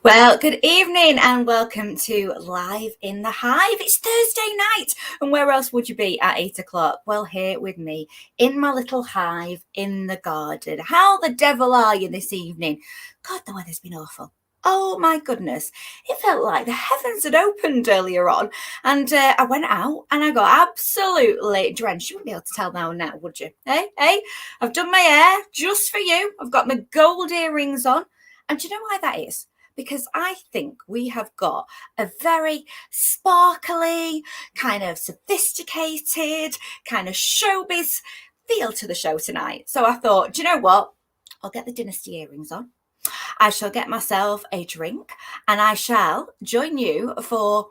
Well, good evening and welcome to Live in the Hive. It's Thursday night, and where else would you be at 8 o'clock? Well, here with me in my little hive in the garden. How the devil are you this evening? God, the weather's been awful. Oh my goodness. It felt like the heavens had opened earlier on, and I went out and I got absolutely drenched. You wouldn't be able to tell now, would you? Hey, I've done my hair just for you. I've got my gold earrings on. And do you know why that is? Because I think we have got a very sparkly, kind of sophisticated, kind of showbiz feel to the show tonight. So I thought, do you know what? I'll get the dynasty earrings on. I shall get myself a drink and I shall join you for,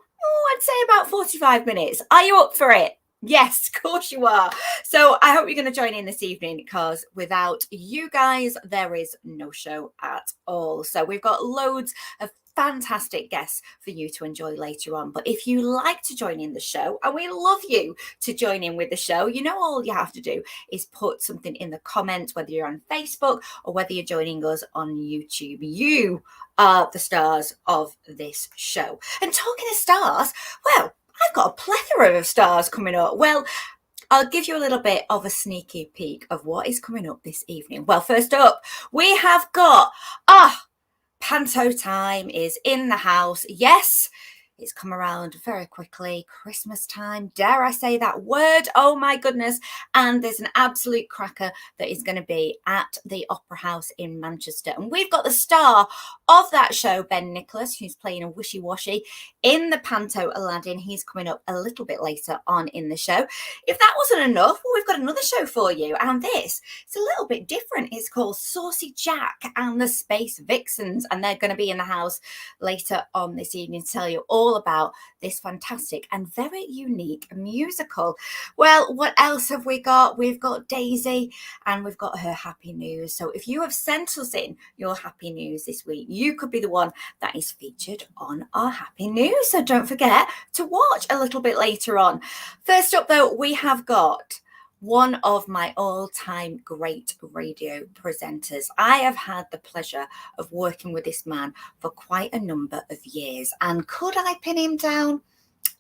I'd say about 45 minutes. Are you up for it? Yes, of course you are. So I hope you're going to join in this evening because without you guys, there is no show at all. So we've got loads of fantastic guests for you to enjoy later on. But if you like to join in the show, and we love you to join in with the show, you know, all you have to do is put something in the comments, whether you're on Facebook or whether you're joining us on YouTube. You are the stars of this show. And talking of stars, well, I've got a plethora of stars coming up. Well, I'll give you a little bit of a sneaky peek of what is coming up this evening. Well, first up, we have got, Panto time is in the house. Yes, it's come around very quickly. Christmas time, dare I say that word? Oh my goodness. And there's an absolute cracker that is going to be at the Opera House in Manchester. And we've got the star of that show, Ben Nickless, who's playing a wishy-washy in the Panto Aladdin. He's coming up a little bit later on in the show. If that wasn't enough, well, we've got another show for you. And this, it's a little bit different. It's called Saucy Jack and the Space Vixens. And they're going to be in the house later on this evening to tell you all about this fantastic and very unique musical. Well, what else have we got? We've got Daisy and we've got her happy news. So if you have sent us in your happy news this week, you could be the one that is featured on our happy news. So don't forget to watch a little bit later on. First up though, we have got one of my all-time great radio presenters. I have had the pleasure of working with this man for quite a number of years. And could I pin him down?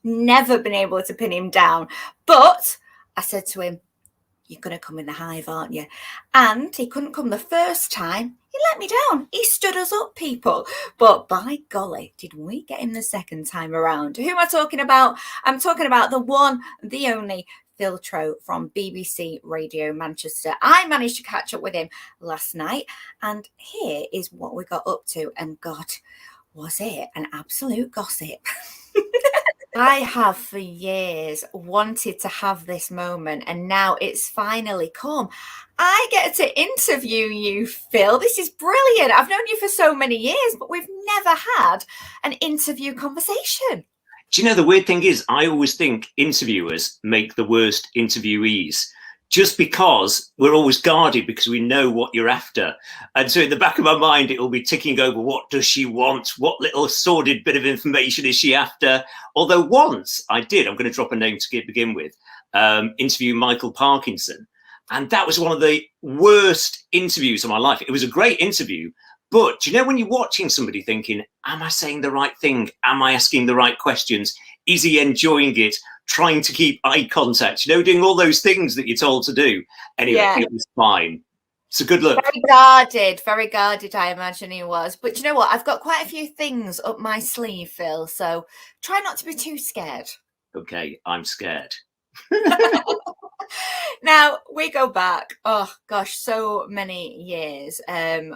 Never been able to pin him down. But I said to him, you're going to come in the hive, aren't you? And he couldn't come the first time. He let me down. He stood us up, people. But by golly, did we get him the second time around? Who am I talking about? I'm talking about the one, the only, Trow from BBC Radio Manchester. I managed to catch up with him last night, and here is what we got up to. And God, was it an absolute gossip? I have for years wanted to have this moment, and now it's finally come. I get to interview you, Phil. This is brilliant. I've known you for so many years, but we've never had an interview conversation. Do you know, the weird thing is, I always think interviewers make the worst interviewees just because we're always guarded because we know what you're after. And so in the back of my mind, it will be ticking over, what does she want? What little sordid bit of information is she after? Although once I did, I'm going to drop a name to begin with, interview Michael Parkinson. And that was one of the worst interviews of my life. It was a great interview. But do you know when you're watching somebody thinking, am I saying the right thing? Am I asking the right questions? Is he enjoying it? Trying to keep eye contact, you know, doing all those things that you're told to do. Anyway, It was fine. So good luck. Very guarded, I imagine he was. But you know what? I've got quite a few things up my sleeve, Phil. So try not to be too scared. Okay, I'm scared. Now we go back, oh gosh, so many years.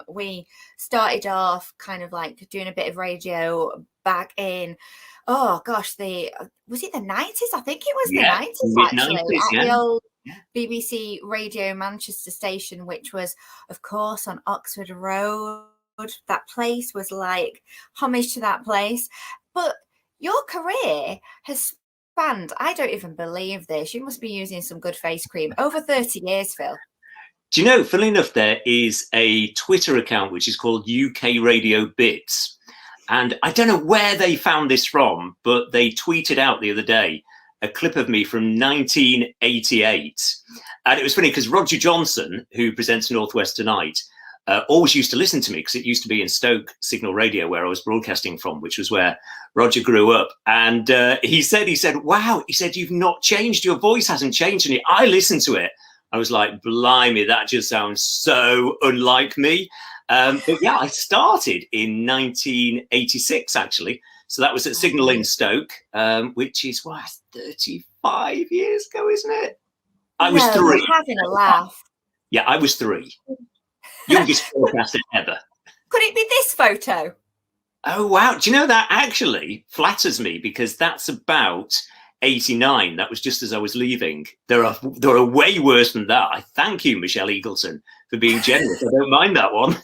We started off kind of like doing a bit of radio back in, oh gosh, was it the 90s? I think it was the 90s actually, at the old BBC Radio Manchester station, which was of course on Oxford Road. That place was like homage to that place. But your career has spanned, I don't even believe this, you must be using some good face cream, over 30 years, Phil. Do you know, funnily enough, there is a Twitter account which is called UK Radio Bits. And I don't know where they found this from, but they tweeted out the other day a clip of me from 1988. And it was funny because Roger Johnson, who presents Northwest Tonight, always used to listen to me because it used to be in Stoke Signal Radio where I was broadcasting from, which was where Roger grew up. And he said, wow, he said, you've not changed. Your voice hasn't changed. And I listened to it. I was like, blimey, that just sounds so unlike me. But yeah, I started in 1986, actually. So that was at Signal in Stoke, which is, 35 years ago, isn't it? I was 3. You're having a laugh. Yeah, I was 3. Youngest broadcaster ever. Could it be this photo? Oh, wow. Do you know, that actually flatters me because that's about 89. That was just as I was leaving. There are way worse than that. I thank you, Michelle Eagleton, for being generous. I don't mind that one.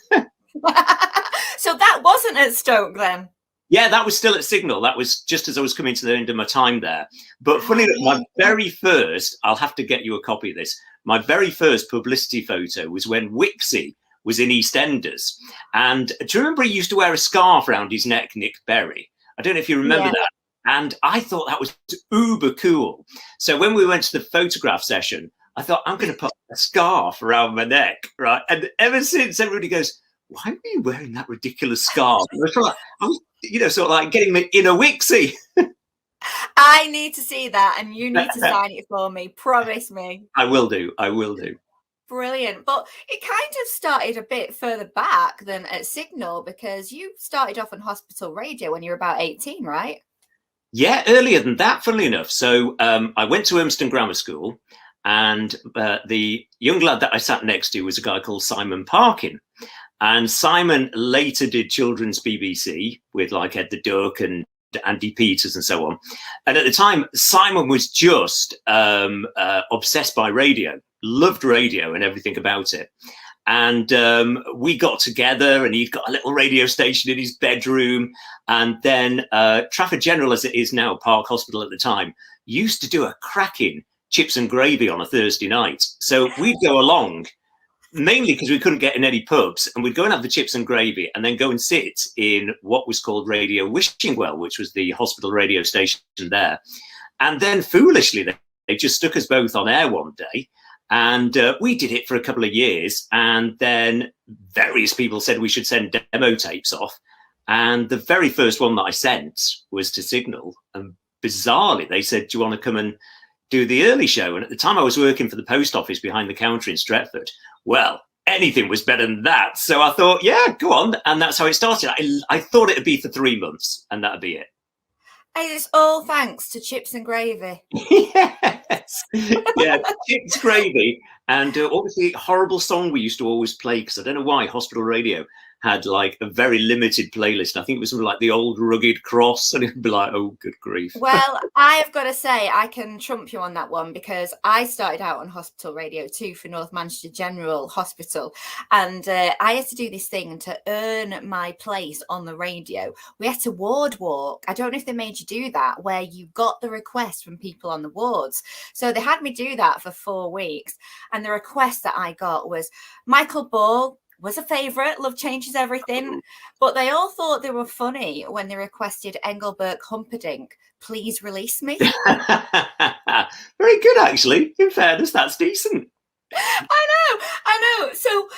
So that wasn't at Stoke then? Yeah, that was still at Signal. That was just as I was coming to the end of my time there. But funny enough, my very first, I'll have to get you a copy of this. My very first publicity photo was when Wixie was in EastEnders. And do you remember he used to wear a scarf around his neck, Nick Berry? I don't know if you remember that. And I thought that was uber cool. So when we went to the photograph session, I thought, I'm going to put a scarf around my neck, right? And ever since, everybody goes, why are you wearing that ridiculous scarf? I was sort of like getting me in a Wixie. I need to see that, and you need to sign it for me. Promise me. I will do. Brilliant. But it kind of started a bit further back than at Signal because you started off on hospital radio when you were about 18, right? Yeah, earlier than that, funnily enough. So I went to Urmston Grammar School, and the young lad that I sat next to was a guy called Simon Parkin. And Simon later did children's BBC with like Ed the Duck and Andy Peters and so on. And at the time, Simon was just obsessed by radio, loved radio and everything about it. And we got together, and he'd got a little radio station in his bedroom. And then Trafford General, as it is now, Park Hospital at the time, used to do a cracking chips and gravy on a Thursday night. So we'd go along, mainly because we couldn't get in any pubs, and we'd go and have the chips and gravy and then go and sit in what was called Radio Wishingwell, which was the hospital radio station there. And then foolishly, they just stuck us both on air one day. And we did it for a couple of years. And then various people said we should send demo tapes off. And the very first one that I sent was to Signal. And bizarrely, they said, do you want to come and do the early show? And at the time I was working for the post office behind the counter in Stretford. Well, anything was better than that. So I thought, yeah, go on. And that's how it started. I thought it'd be for 3 months and that'd be it. And it's all thanks to chips and gravy. Yes. Yeah, chips, gravy. And obviously, horrible song we used to always play, because I don't know why hospital radio had like a very limited playlist. I think it was something like the Old Rugged Cross, and it'd be like, oh, good grief. Well, I've got to say, I can trump you on that one, because I started out on hospital radio too for North Manchester General Hospital. And I had to do this thing to earn my place on the radio. We had to ward walk. I don't know if they made you do that, where you got the request from people on the wards. So they had me do that for 4 weeks. And the request that I got was Michael Ball was a favourite. Love changes everything. But they all thought they were funny when they requested Engelbert Humperdinck, please release me. Very good, actually. In fairness, that's decent. I know. So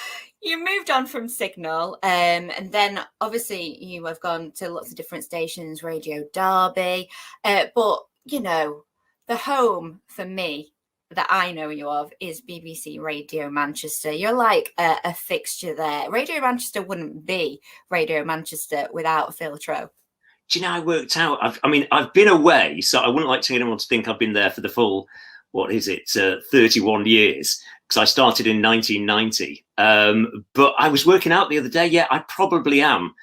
you moved on from Signal, and then obviously you have gone to lots of different stations, Radio Derby. But, you know, the home for me that I know you of is BBC Radio Manchester. You're like a fixture there. Radio Manchester wouldn't be Radio Manchester without Phil Trow. Do you know, I worked out, I've been away, so I wouldn't like anyone to think I've been there for the full, 31 years, because I started in 1990. But I was working out the other day, yeah, I probably am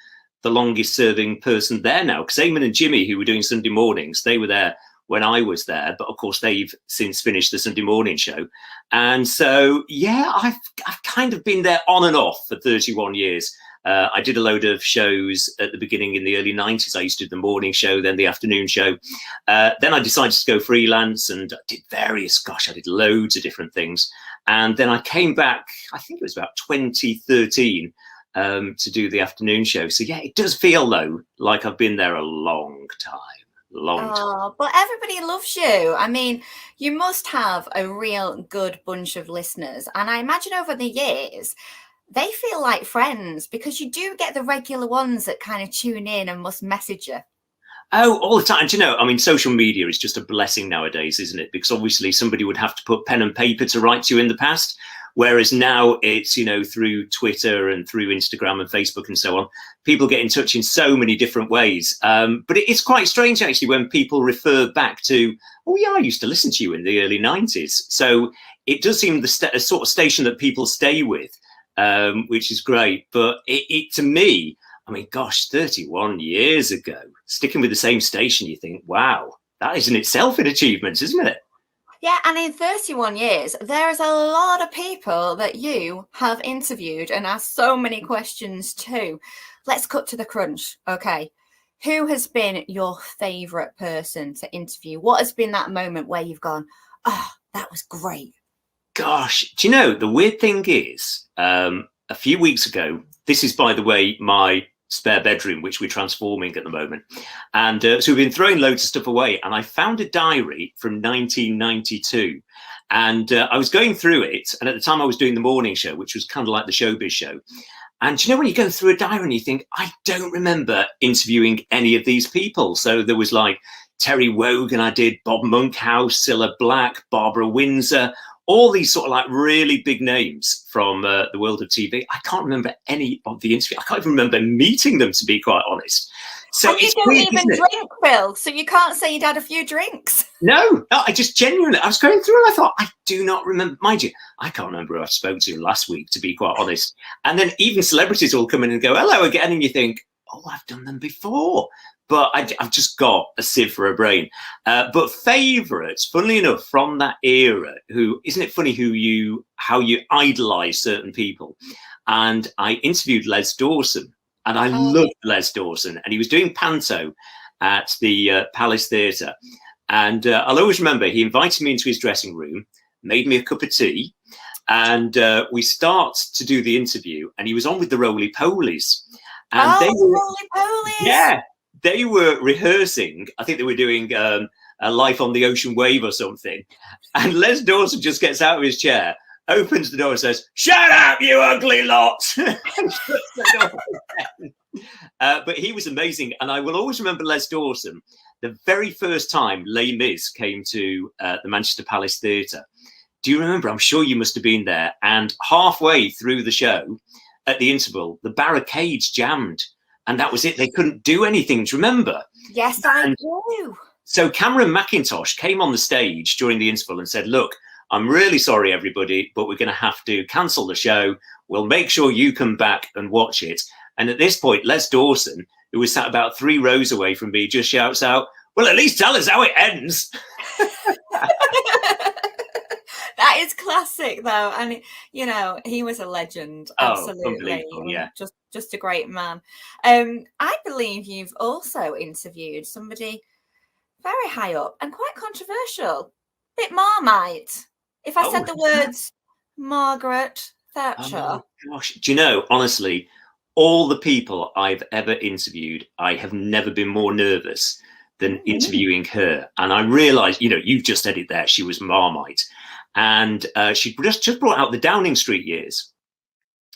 the longest serving person there now, because Eamon and Jimmy, who were doing Sunday mornings, they were there when I was there, but of course they've since finished the Sunday morning show. And so, yeah, I've kind of been there on and off for 31 years. I did a load of shows at the beginning in the early 90s. I used to do the morning show, then the afternoon show. Then I decided to go freelance, and I did loads of different things. And then I came back, I think it was about 2013, to do the afternoon show. So yeah, it does feel though, like I've been there a long time. But everybody loves you. I mean, you must have a real good bunch of listeners. And I imagine over the years, they feel like friends because you do get the regular ones that kind of tune in and must message you. Oh, all the time. Do you know, I mean, social media is just a blessing nowadays, isn't it? Because obviously somebody would have to put pen and paper to write to you in the past. Whereas now it's, you know, through Twitter and through Instagram and Facebook and so on, people get in touch in so many different ways. But it's quite strange, actually, when people refer back to, oh, yeah, I used to listen to you in the early 90s. So it does seem the sort of station that people stay with, which is great. But it to me, I mean, gosh, 31 years ago, sticking with the same station, you think, wow, that is in itself an achievement, isn't it? Yeah, and in 31 years, there is a lot of people that you have interviewed and asked so many questions to. Let's cut to the crunch. Okay. Who has been your favourite person to interview? What has been that moment where you've gone, oh, that was great? Gosh, do you know, the weird thing is, a few weeks ago, this is, by the way, my spare bedroom, which we're transforming at the moment. And so we've been throwing loads of stuff away. And I found a diary from 1992. And I was going through it. And at the time I was doing the morning show, which was kind of like the showbiz show. And you know, when you go through a diary and you think, I don't remember interviewing any of these people. So there was like Terry Wogan, I did Bob Monkhouse, Cilla Black, Barbara Windsor, all these sort of like really big names from the world of TV. I can't remember any of the interview. I can't even remember meeting them, to be quite honest. So and you don't weird, even drink, Phil, so you can't say you'd had a few drinks. No, I just genuinely, I was going through and I thought, I do not remember. Mind you, I can't remember who I spoke to last week, to be quite honest. And then even celebrities will come in and go, hello again. And you think, oh, I've done them before. But I've just got a sieve for a brain. But favourites, funnily enough, from that era, who, isn't it funny how you idolise certain people? And I interviewed Les Dawson, and I loved Les Dawson. And he was doing Panto at the Palace Theatre. And I'll always remember, he invited me into his dressing room, made me a cup of tea, and we start to do the interview. And he was on with the Roly Polies. And Roly Polies! Yeah. They were rehearsing. I think they were doing a Life on the Ocean Wave or something. And Les Dawson just gets out of his chair, opens the door and says, shut up, you ugly lot. But he was amazing. And I will always remember Les Dawson, the very first time Les Mis came to the Manchester Palace Theatre. Do you remember? I'm sure you must have been there. And halfway through the show, at the interval, the barricades jammed. And that was it. They couldn't do anything. Do you remember? Yes, I do. So Cameron McIntosh came on the stage during the interval and said, look, I'm really sorry, everybody, but we're going to have to cancel the show. We'll make sure you come back and watch it. And at this point, Les Dawson, who was sat about 3 rows away from me, just shouts out, well, at least tell us how it ends. That is classic, though. And, you know, he was a legend. Absolutely. Yeah. Just a great man. I believe you've also interviewed somebody very high up and quite controversial. Bit Marmite. If I said the words Margaret Thatcher. Oh, gosh. Do you know, honestly, all the people I've ever interviewed, I have never been more nervous than interviewing her. And I realised, you know, you've just said it there, she was Marmite. And she just brought out the Downing Street years.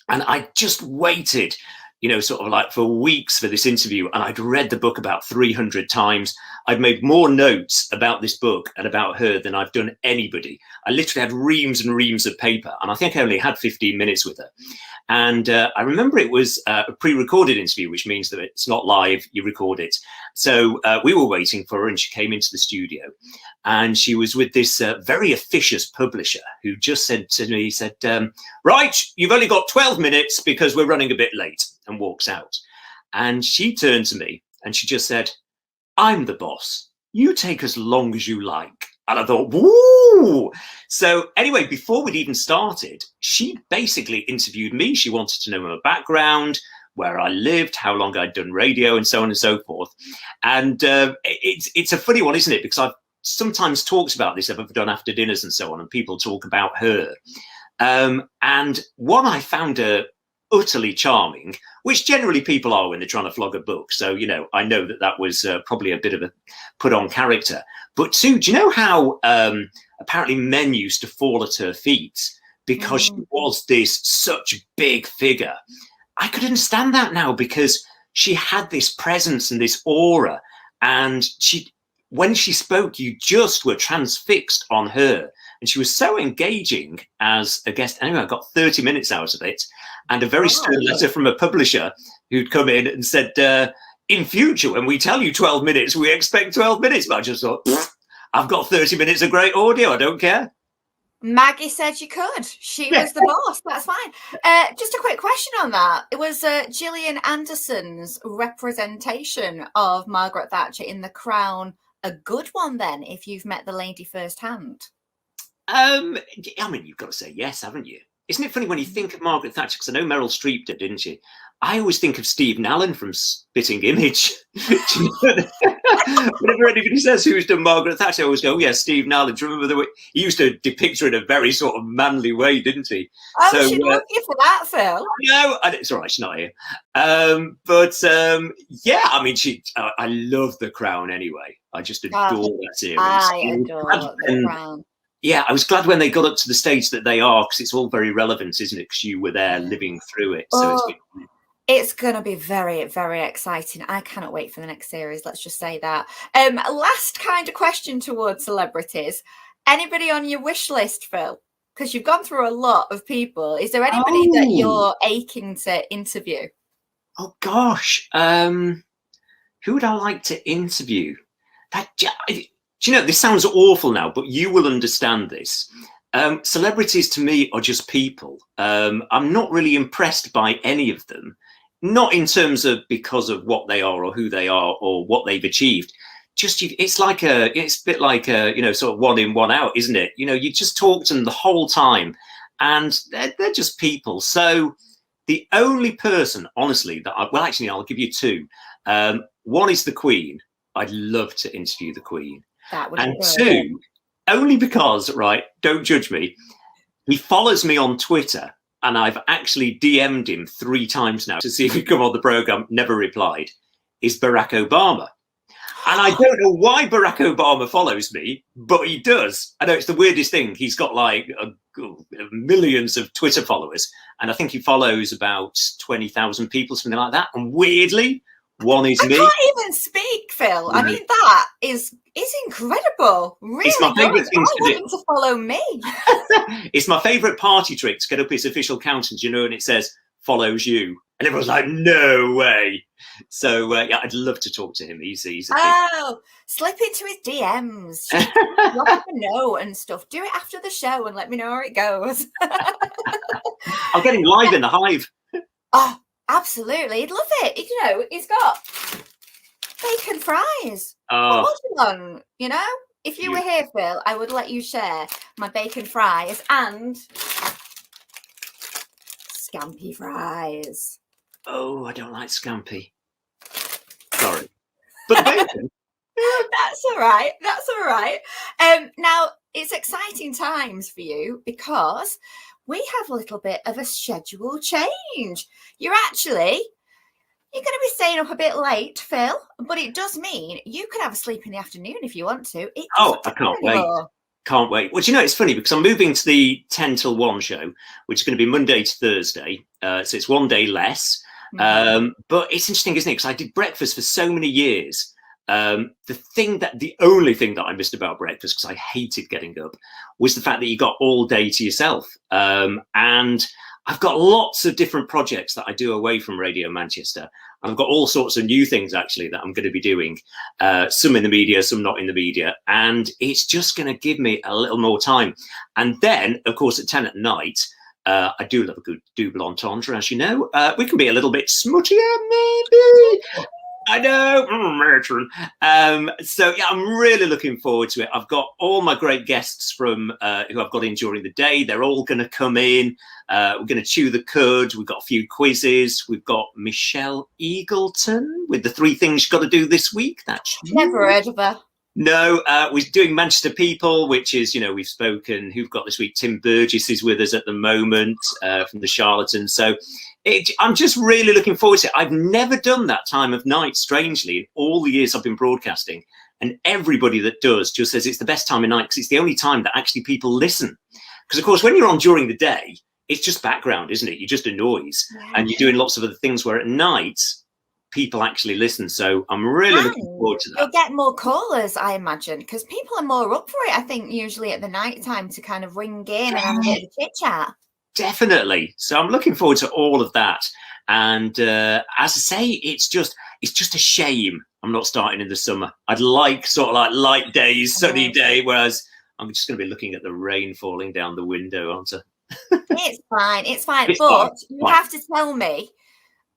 And I just waited, you know, sort of like for weeks for this interview. And I'd read the book about 300 times. I'd made more notes about this book and about her than I've done anybody. I literally had reams and reams of paper. And I think I only had 15 minutes with her. And I remember it was a pre-recorded interview, which means that it's not live, you record it. So we were waiting for her and she came into the studio. And she was with this very officious publisher who just said to me, he said, right, you've only got 12 minutes because we're running a bit late, and walks out. And she turned to me and she just said, I'm the boss. You take as long as you like. And I thought, woo! So anyway, before we'd even started, she basically interviewed me. She wanted to know my background, where I lived, how long I'd done radio, and so on and so forth. And it's a funny one, isn't it? Because I've sometimes talked about this, I've done after dinners and so on, and people talk about her. And one, I found her utterly charming, which generally people are when they're trying to flog a book. So, you know, I know that that was probably a bit of a put on character. But two, do you know how apparently men used to fall at her feet because she was this such big figure. I could understand that now, because she had this presence and this aura, and when she spoke, you just were transfixed on her. And she was so engaging as a guest. Anyway, I got 30 minutes out of it, and a very stern letter from a publisher who'd come in and said, in future, when we tell you 12 minutes, we expect 12 minutes. But I just thought, I've got 30 minutes of great audio. I don't care. Maggie said you could. She was the boss. That's fine. Just a quick question on that. It was Gillian Anderson's representation of Margaret Thatcher in The Crown a good one then, if you've met the lady firsthand? I mean, you've got to say yes, haven't you? Isn't it funny when you think of Margaret Thatcher, because I know Meryl Streep did, didn't she? I always think of Stephen Allen from Spitting Image. Whenever anybody says who's done Margaret Thatcher, I always go, oh, yeah, Stephen Allen. Do you remember the way he used to depict her in a very sort of manly way, didn't he? Oh, so, she'd love you for that, Phil. No, it's all right, she's not here. Yeah, I mean, I love The Crown anyway. I just adore that series. I adore The Crown. Yeah, I was glad when they got up to the stage that they are, because it's all very relevant, isn't it? Because you were there living through it. So it's going to be very, very exciting. I cannot wait for the next series. Let's just say that. Last kind of question towards celebrities. Anybody on your wish list, Phil? Because you've gone through a lot of people. Is there anybody that you're aching to interview? Oh, gosh. Who would I like to interview? Do you know, this sounds awful now, but you will understand this. Celebrities to me are just people. I'm not really impressed by any of them, not in terms of because of what they are or who they are or what they've achieved. Just it's a bit like a sort of one in, one out, isn't it? You know, you just talk to them the whole time, and they're just people. So the only person, honestly, that actually, I'll give you two. One is the Queen. I'd love to interview the Queen. And two, only because, right, don't judge me, he follows me on Twitter, and I've actually DM'd him 3 times now to see if he'd come on the programme, never replied, is Barack Obama. And I don't know why Barack Obama follows me, but he does. I know it's the weirdest thing. He's got like millions of Twitter followers, and I think he follows about 20,000 people, something like that. And weirdly, one is me. I can't even speak, Phil. I mean, that is incredible. Really, it's my favourite thing to do. To follow me. It's my favourite party trick to get up his official account, and and it says follows you, and everyone's like, no way. So yeah, I'd love to talk to him. He's slip into his DMs, drop him a note and stuff. Do it after the show and let me know how it goes. I'll get him live in the Hive. Oh, absolutely, he'd love it. You know, he's got bacon fries. What would you want? You know, if you were here, Phil, I would let you share my bacon fries and scampi fries. Oh, I don't like scampi. Sorry, but bacon. That's all right. That's all right. Now it's exciting times for you because we have a little bit of a schedule change. You're going to be staying up a bit late, Phil, but it does mean you could have a sleep in the afternoon if you want to. I can't wait. Can't wait. Well, do you know, it's funny because I'm moving to the 10 till 1 show, which is going to be Monday to Thursday. So it's one day less. But it's interesting, isn't it? Because I did breakfast for so many years. The only thing that I missed about breakfast, because I hated getting up, was the fact that you got all day to yourself. And I've got lots of different projects that I do away from Radio Manchester. I've got all sorts of new things, actually, that I'm going to be doing. Some in the media, some not in the media. And it's just going to give me a little more time. And then, of course, at 10 at night, I do love a good double entendre, as you know. We can be a little bit smuttier, maybe. I know. So yeah, I'm really looking forward to it. I've got all my great guests from who I've got in during the day. They're all going to come in. We're going to chew the cud. We've got a few quizzes. We've got Michelle Eagleton with the 3 things you've got to do this week. That's never heard of her. No, we're doing Manchester People, which is, we've spoken. Who've got this week? Tim Burgess is with us at the moment from the Charlatans. So I'm just really looking forward to it. I've never done that time of night, strangely, in all the years I've been broadcasting. And everybody that does just says it's the best time of night because it's the only time that actually people listen. Because, of course, when you're on during the day, it's just background, isn't it? You're just a noise. Yeah. And you're doing lots of other things where at night, people actually listen. So I'm really looking forward to that. You'll get more callers, I imagine, because people are more up for it, I think, usually at the night time to kind of ring in and have a bit of a chit-chat. Definitely. So I'm looking forward to all of that. And as I say, it's just a shame I'm not starting in the summer. I'd like sort of like light days, sunny day, whereas I'm just going to be looking at the rain falling down the window, aren't I? It's fine. It's fine. It's but fine. You have to tell me,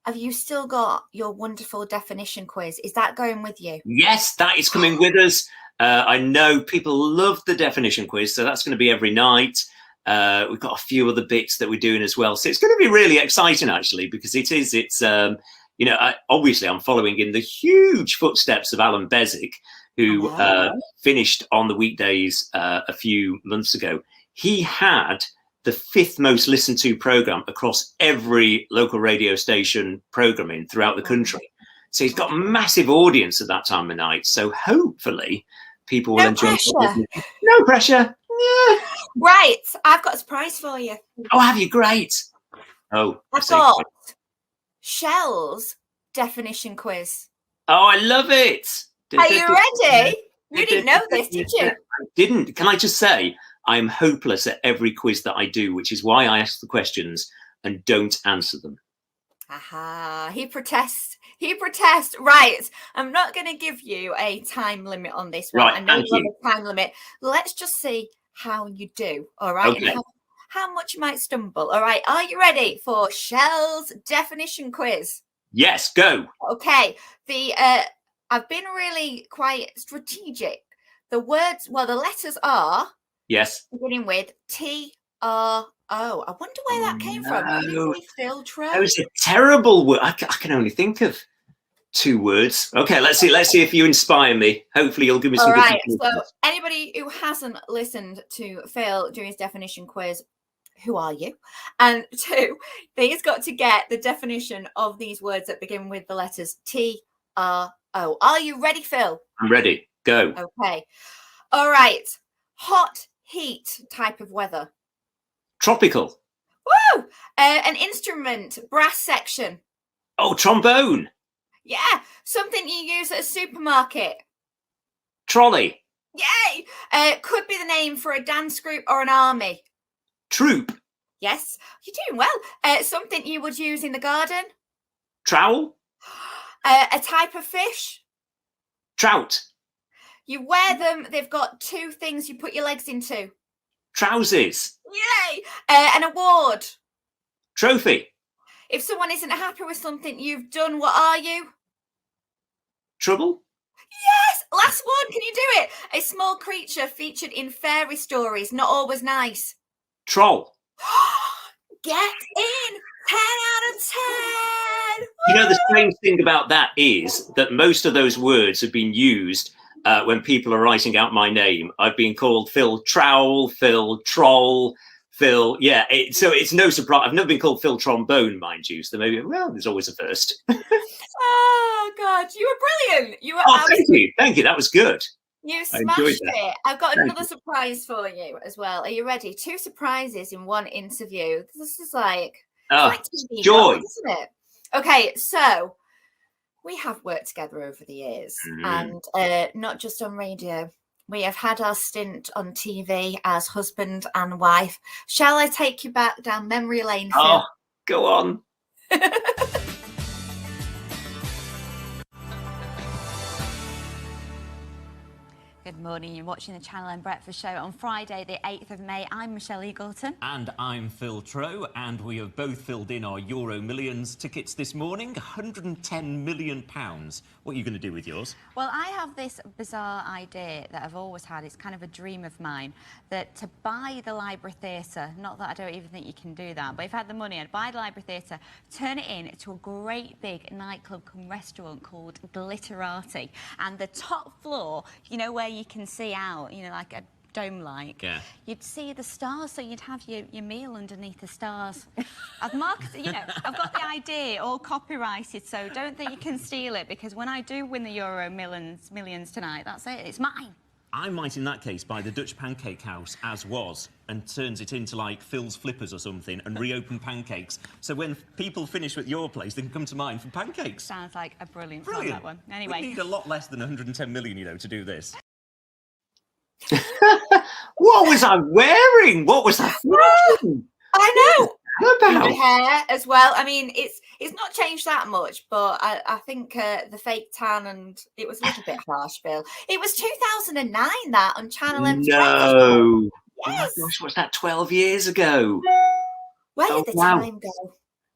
have you still got your wonderful definition quiz? Is that going with you? Yes, that is coming with us. I know people love the definition quiz, so that's going to be every night. We've got a few other bits that we're doing as well. So it's going to be really exciting, actually, because obviously I'm following in the huge footsteps of Alan Bezic, who finished on the weekdays a few months ago. He had the 5th most listened to program across every local radio station programming throughout the country. So he's got a massive audience at that time of night. So hopefully people will enjoy it. No pressure. Yeah. Right. I've got a surprise for you. Oh, have you? Great. Oh, I've got Shell's definition quiz. Oh, I love it. Are you ready? You didn't know this, did you? I didn't. Can I just say, I'm hopeless at every quiz that I do, which is why I ask the questions and don't answer them. Aha, he protests. He protests. Right. I'm not going to give you a time limit on this one. Right, I know thank you you. have a time limit. Let's just see how you do. All right. Okay. And how much you might stumble. All right. Are you ready for Shell's definition quiz? Yes, go. Okay. I've been really quite strategic. The letters are beginning with T-R-O. I wonder where that came from. Phil Trow. That was a terrible word. I can only think of 2 words. Okay, let's see if you inspire me. Hopefully you'll give me some. All right. So anybody who hasn't listened to Phil doing his definition quiz, who are you? And 2, he's got to get the definition of these words that begin with the letters T-R-O. Are you ready, Phil? I'm ready. Go. Okay. All right. Hot, heat type of weather. Tropical. Woo! An instrument, brass section. Oh, trombone. Yeah. Something you use at a supermarket. Trolley. Yay! Could be the name for a dance group or an army. Troop. Yes, you're doing well. Something you would use in the garden. Trowel. A type of fish. Trout. You wear them. They've got 2 things you put your legs into. Trousers. Yay! An award. Trophy. If someone isn't happy with something you've done, what are you? Trouble. Yes! Last one. Can you do it? A small creature featured in fairy stories, not always nice. Troll. Get in. 10 out of 10. You know, the strange thing about that is that most of those words have been used when people are writing out my name. I've been called Phil Trowel, Phil Troll, Phil. Yeah, so it's no surprise. I've never been called Phil Trombone, mind you. So maybe, well, there's always a first. Oh, God. You were brilliant. You were Thank you. That was good. You smashed it. I've got another surprise for you as well. Are you ready? 2 surprises in one interview. This is like TV joy, drama, isn't it? Okay, so we have worked together over the years, and not just on radio. We have had our stint on TV as husband and wife. Shall I take you back down memory lane, Phil? Oh, go on. Good morning. You're watching the Channel 9 Breakfast Show on Friday, the 8th of May. I'm Michelle Eagleton. And I'm Phil Trow, and we have both filled in our Euro Millions tickets this morning. £110 million. What are you going to do with yours? Well, I have this bizarre idea that I've always had. It's kind of a dream of mine, that to buy the Library Theatre, not that I don't even think you can do that, but if I had the money, I'd buy the Library Theatre, turn it into a great big nightclub come restaurant called Glitterati. And the top floor, you know, where you can see out, you know, like a dome-like. Yeah. You'd see the stars, so you'd have your meal underneath the stars. I've marketed, you know, I've got the idea all copyrighted, so don't think you can steal it, because when I do win the Euro millions tonight, that's it, it's mine. I might, in that case, buy the Dutch Pancake House as was and turns it into, like, Phil's Flippers or something and reopen pancakes. So when people finish at your place, they can come to mine for pancakes. Sounds like a brilliant plan, that one. Anyway. We need a lot less than 110 million, you know, to do this. What was I wearing? What was I wearing? I know. About? The hair as well. I mean, it's not changed that much, but I think the fake tan, and it was a little bit harsh, Phil. It was 2009 that on Channel M. No. Yes. Oh my gosh, what's that? 12 years ago. Where did the time go?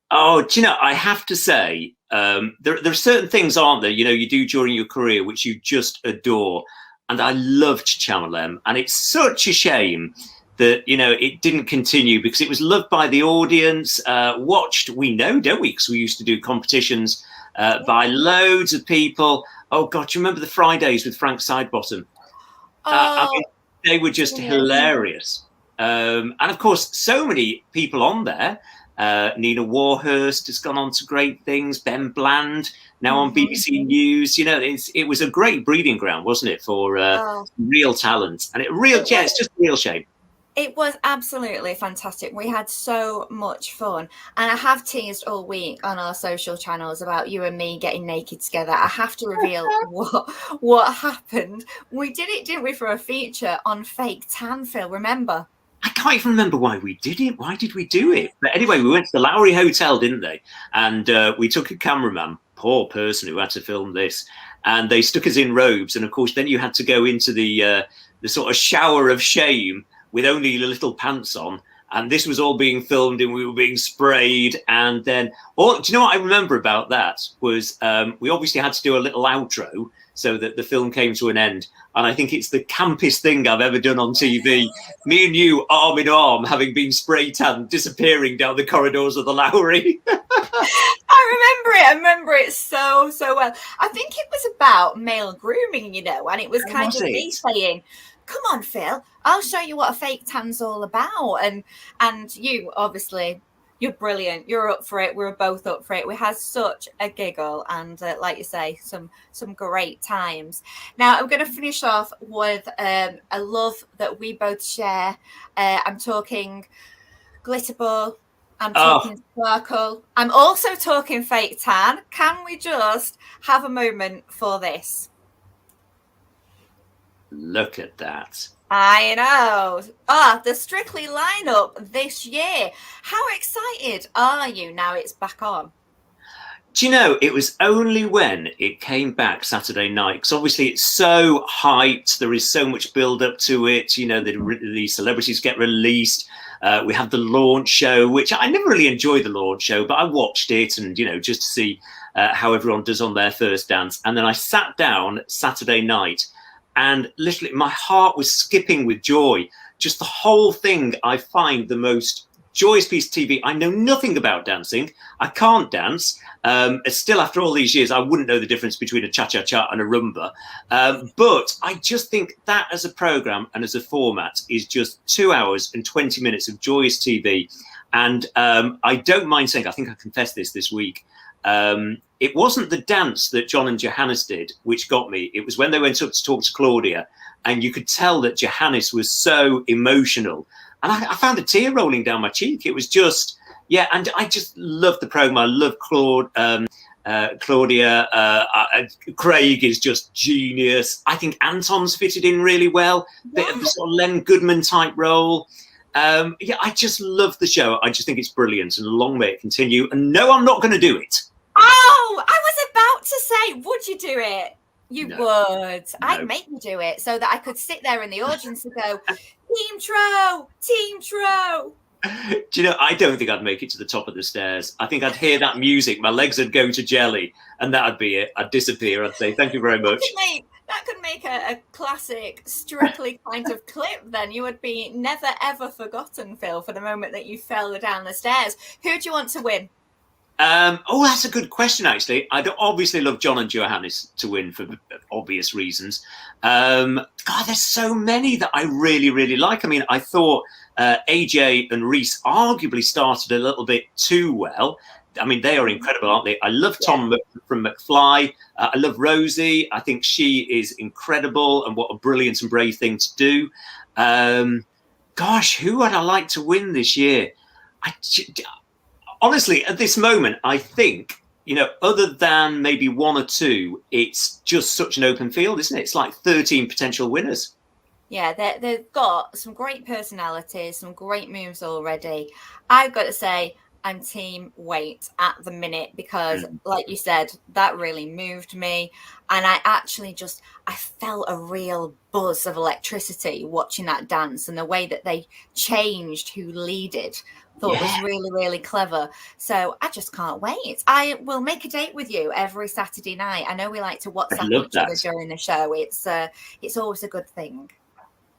Oh, do you know, I have to say, there are certain things, aren't there, you know, you do during your career which you just adore. And I loved Channel M. And it's such a shame that, you know, it didn't continue because it was loved by the audience, watched, we know, don't we? Because we used to do competitions by loads of people. Oh, God, do you remember the Fridays with Frank Sidebottom? I mean, they were just hilarious. And, of course, so many people on there. Nina Warhurst has gone on to great things. Ben Bland, now on BBC News. You know, it was a great breeding ground, wasn't it, for real talent? And it's just a real shame. It was absolutely fantastic. We had so much fun. And I have teased all week on our social channels about you and me getting naked together. I have to reveal what happened. We did it, didn't we, for a feature on fake tan, Phil, remember? I can't even remember why we did it. Why did we do it? But anyway, we went to the Lowry Hotel, didn't they? And we took a cameraman, poor person who had to film this. And they stuck us in robes. And, of course, then you had to go into the sort of shower of shame with only little pants on, and this was all being filmed and we were being sprayed. And then, do you know what I remember about that was we obviously had to do a little outro so that the film came to an end. And I think it's the campest thing I've ever done on TV. Me and you, arm in arm, having been spray tanned, disappearing down the corridors of the Lowry. I remember it so well. I think it was about male grooming, you know, and it was kind of me saying, come on, Phil, I'll show you what a fake tan's all about. And you, obviously, you're brilliant. You're up for it. We were both up for it. We had such a giggle and, like you say, some great times. Now, I'm going to finish off with a love that we both share. I'm talking glitter ball. I'm talking sparkle. I'm also talking fake tan. Can we just have a moment for this? Look at that. I know. The Strictly lineup this year. How excited are you now it's back on? Do you know, it was only when it came back Saturday night, because obviously it's so hyped. There is so much build up to it. You know, the celebrities get released. We have the launch show, which I never really enjoyed the launch show, but I watched it and, you know, just to see how everyone does on their first dance. And then I sat down Saturday night and literally my heart was skipping with joy. Just the whole thing, I find the most joyous piece of TV. I know nothing about dancing. I can't dance. Still, after all these years, I wouldn't know the difference between a cha-cha-cha and a rumba. But I just think that as a programme and as a format is just 2 hours and 20 minutes of joyous TV. And I don't mind saying, I think I confessed this week, it wasn't the dance that John and Johannes did which got me. It was when they went up to talk to Claudia, and you could tell that Johannes was so emotional. And I found a tear rolling down my cheek. It was just, yeah, and I just loved the program. I love Claudia. Craig is just genius. I think Anton's fitted in really well. Bit of the sort of Len Goodman type role. Yeah, I just love the show. I just think it's brilliant, and long may it continue. And no, I'm not going to do it. Oh, I was about to say, would you do it? You would. No. I'd make you do it so that I could sit there in the audience and go, Team Trow, Team Trow. Do you know, I don't think I'd make it to the top of the stairs. I think I'd hear that music, my legs would go to jelly, and that'd be it. I'd disappear. I'd say, thank you very much. That could make a classic Strictly kind of clip then. You would be never, ever forgotten, Phil, for the moment that you fell down the stairs. Who do you want to win? That's a good question, actually. I'd obviously love John and Johannes to win for obvious reasons. God, there's so many that I really, really like. I mean, I thought AJ and Reese arguably started a little bit too well. I mean, they are incredible, aren't they? I love Tom from McFly. I love Rosie. I think she is incredible, and what a brilliant and brave thing to do. Gosh, who would I like to win this year? Honestly, at this moment, I think, other than maybe one or two, it's just such an open field, isn't it? It's like 13 potential winners. Yeah, they've got some great personalities, some great moves already. I've got to say, I'm team Wait at the minute because, like you said, that really moved me. And I felt a real buzz of electricity watching that dance, and the way that they changed who leaded. Thought was really, really clever. So I just can't wait. I will make a date with you every Saturday night. I know we like to WhatsApp each other during the show. It's always a good thing.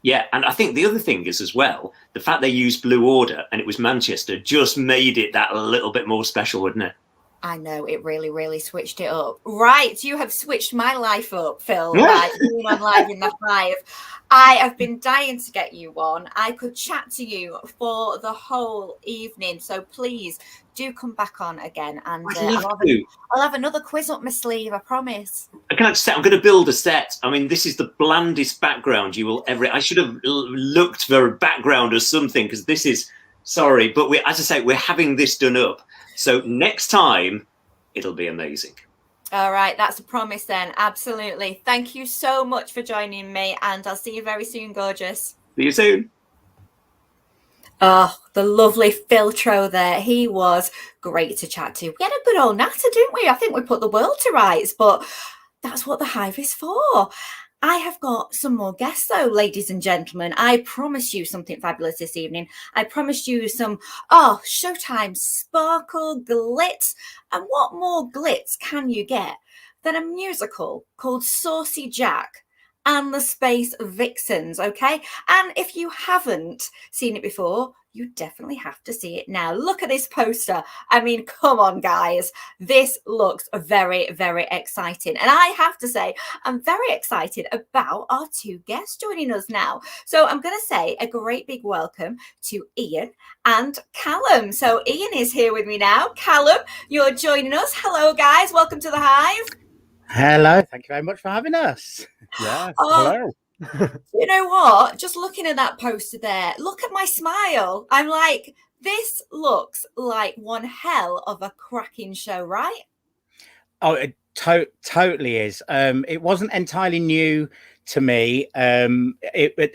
Yeah, and I think the other thing is as well, the fact they used Blue Order and it was Manchester just made it that a little bit more special, wouldn't it? I know, it really, really switched it up. Right, you have switched my life up, Phil, by being on Live in the Hive. I have been dying to get you on. I could chat to you for the whole evening, so please do come back on again. And I'll have another quiz up my sleeve, I promise. Can I just say, I'm going to build a set. I mean, this is the blandest background you will ever... I should have looked for a background or something, because this is... Sorry, but as I say, we're having this done up. So next time, it'll be amazing. All right, that's a promise then. Absolutely. Thank you so much for joining me, and I'll see you very soon, gorgeous. See you soon. Oh, the lovely Phil Trow there. He was great to chat to. We had a good old natter, didn't we? I think we put the world to rights, but that's what the Hive is for. I have got some more guests, though, ladies and gentlemen. I promised you something fabulous this evening. I promised you some, Showtime sparkle, glitz. And what more glitz can you get than a musical called Saucy Jack and the Space Vixens, okay? And if you haven't seen it before, you definitely have to see it now. Look at this poster. I mean, come on, guys. This looks very, very exciting. And I have to say, I'm very excited about our two guests joining us now. So I'm going to say a great big welcome to Ian and Callum. So Ian is here with me now. Callum, you're joining us. Hello, guys. Welcome to the Hive. Hello. Thank you very much for having us. Yes. Hello. You know what? Just looking at that poster there, look at my smile. I'm like, this looks like one hell of a cracking show, right? Oh, it totally is. It wasn't entirely new to me, a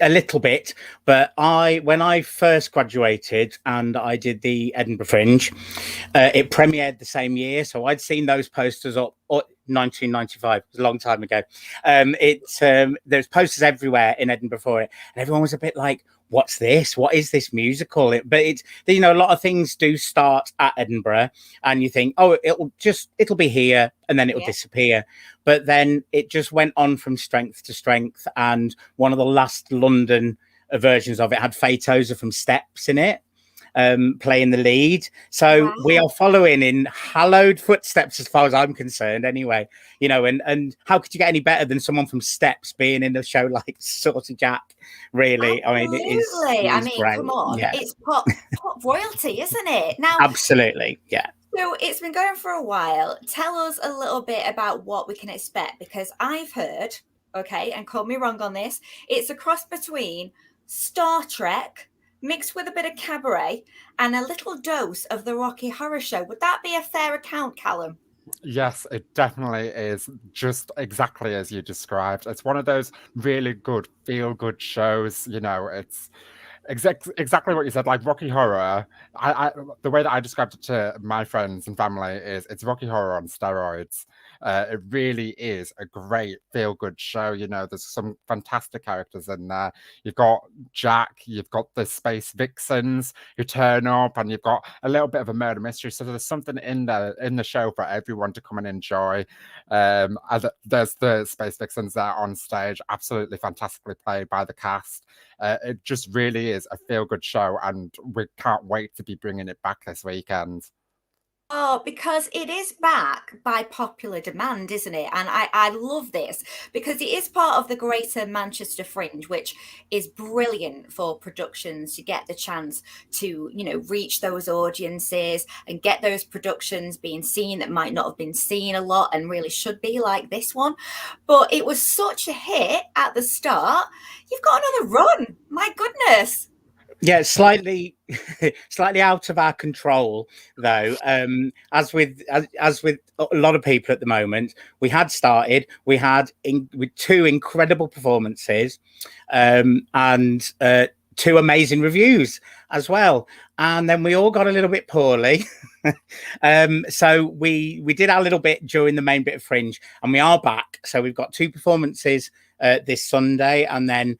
little bit, but when I first graduated and I did the Edinburgh Fringe, it premiered the same year, so I'd seen those posters up. 1995, it was a long time ago. There's posters everywhere in Edinburgh for it, and everyone was a bit like, what's this? What is this musical? But it's, a lot of things do start at Edinburgh, and you think, oh, it'll be here, and then it'll disappear. But then it just went on from strength to strength, and one of the last London versions of it had Faye Tozer from Steps in it, playing the lead. So we are following in hallowed footsteps as far as I'm concerned anyway, and how could you get any better than someone from Steps being in a show like Saucy Jack, really? Absolutely. I mean, great. Come on, it's pop royalty, isn't it? Now, absolutely, yeah. So it's been going for a while. Tell us a little bit about what we can expect, because I've heard, okay, and call me wrong on this, it's a cross between Star Trek mixed with a bit of cabaret and a little dose of the Rocky Horror Show. Would that be a fair account, Callum? Yes, it definitely is, just exactly as you described. It's one of those really good, feel-good shows. It's exactly what you said, like Rocky Horror. The way that I described it to my friends and family is it's Rocky Horror on steroids. It really is a great feel-good show. There's some fantastic characters in there. You've got Jack, you've got the Space Vixens who turn up, and you've got a little bit of a murder mystery. So there's something in the show for everyone to come and enjoy. And there's the Space Vixens there on stage, absolutely fantastically played by the cast. It just really is a feel-good show, and we can't wait to be bringing it back this weekend. Oh, because it is back by popular demand, isn't it? And I love this because it is part of the Greater Manchester Fringe, which is brilliant for productions to get the chance to, reach those audiences and get those productions being seen that might not have been seen a lot and really should be, like this one. But it was such a hit at the start. You've got another run. My goodness. Yeah, slightly out of our control though. As with a lot of people at the moment, we had with two incredible performances, and two amazing reviews as well, and then we all got a little bit poorly. So we did our little bit during the main bit of Fringe, and we are back. So we've got two performances this Sunday, and then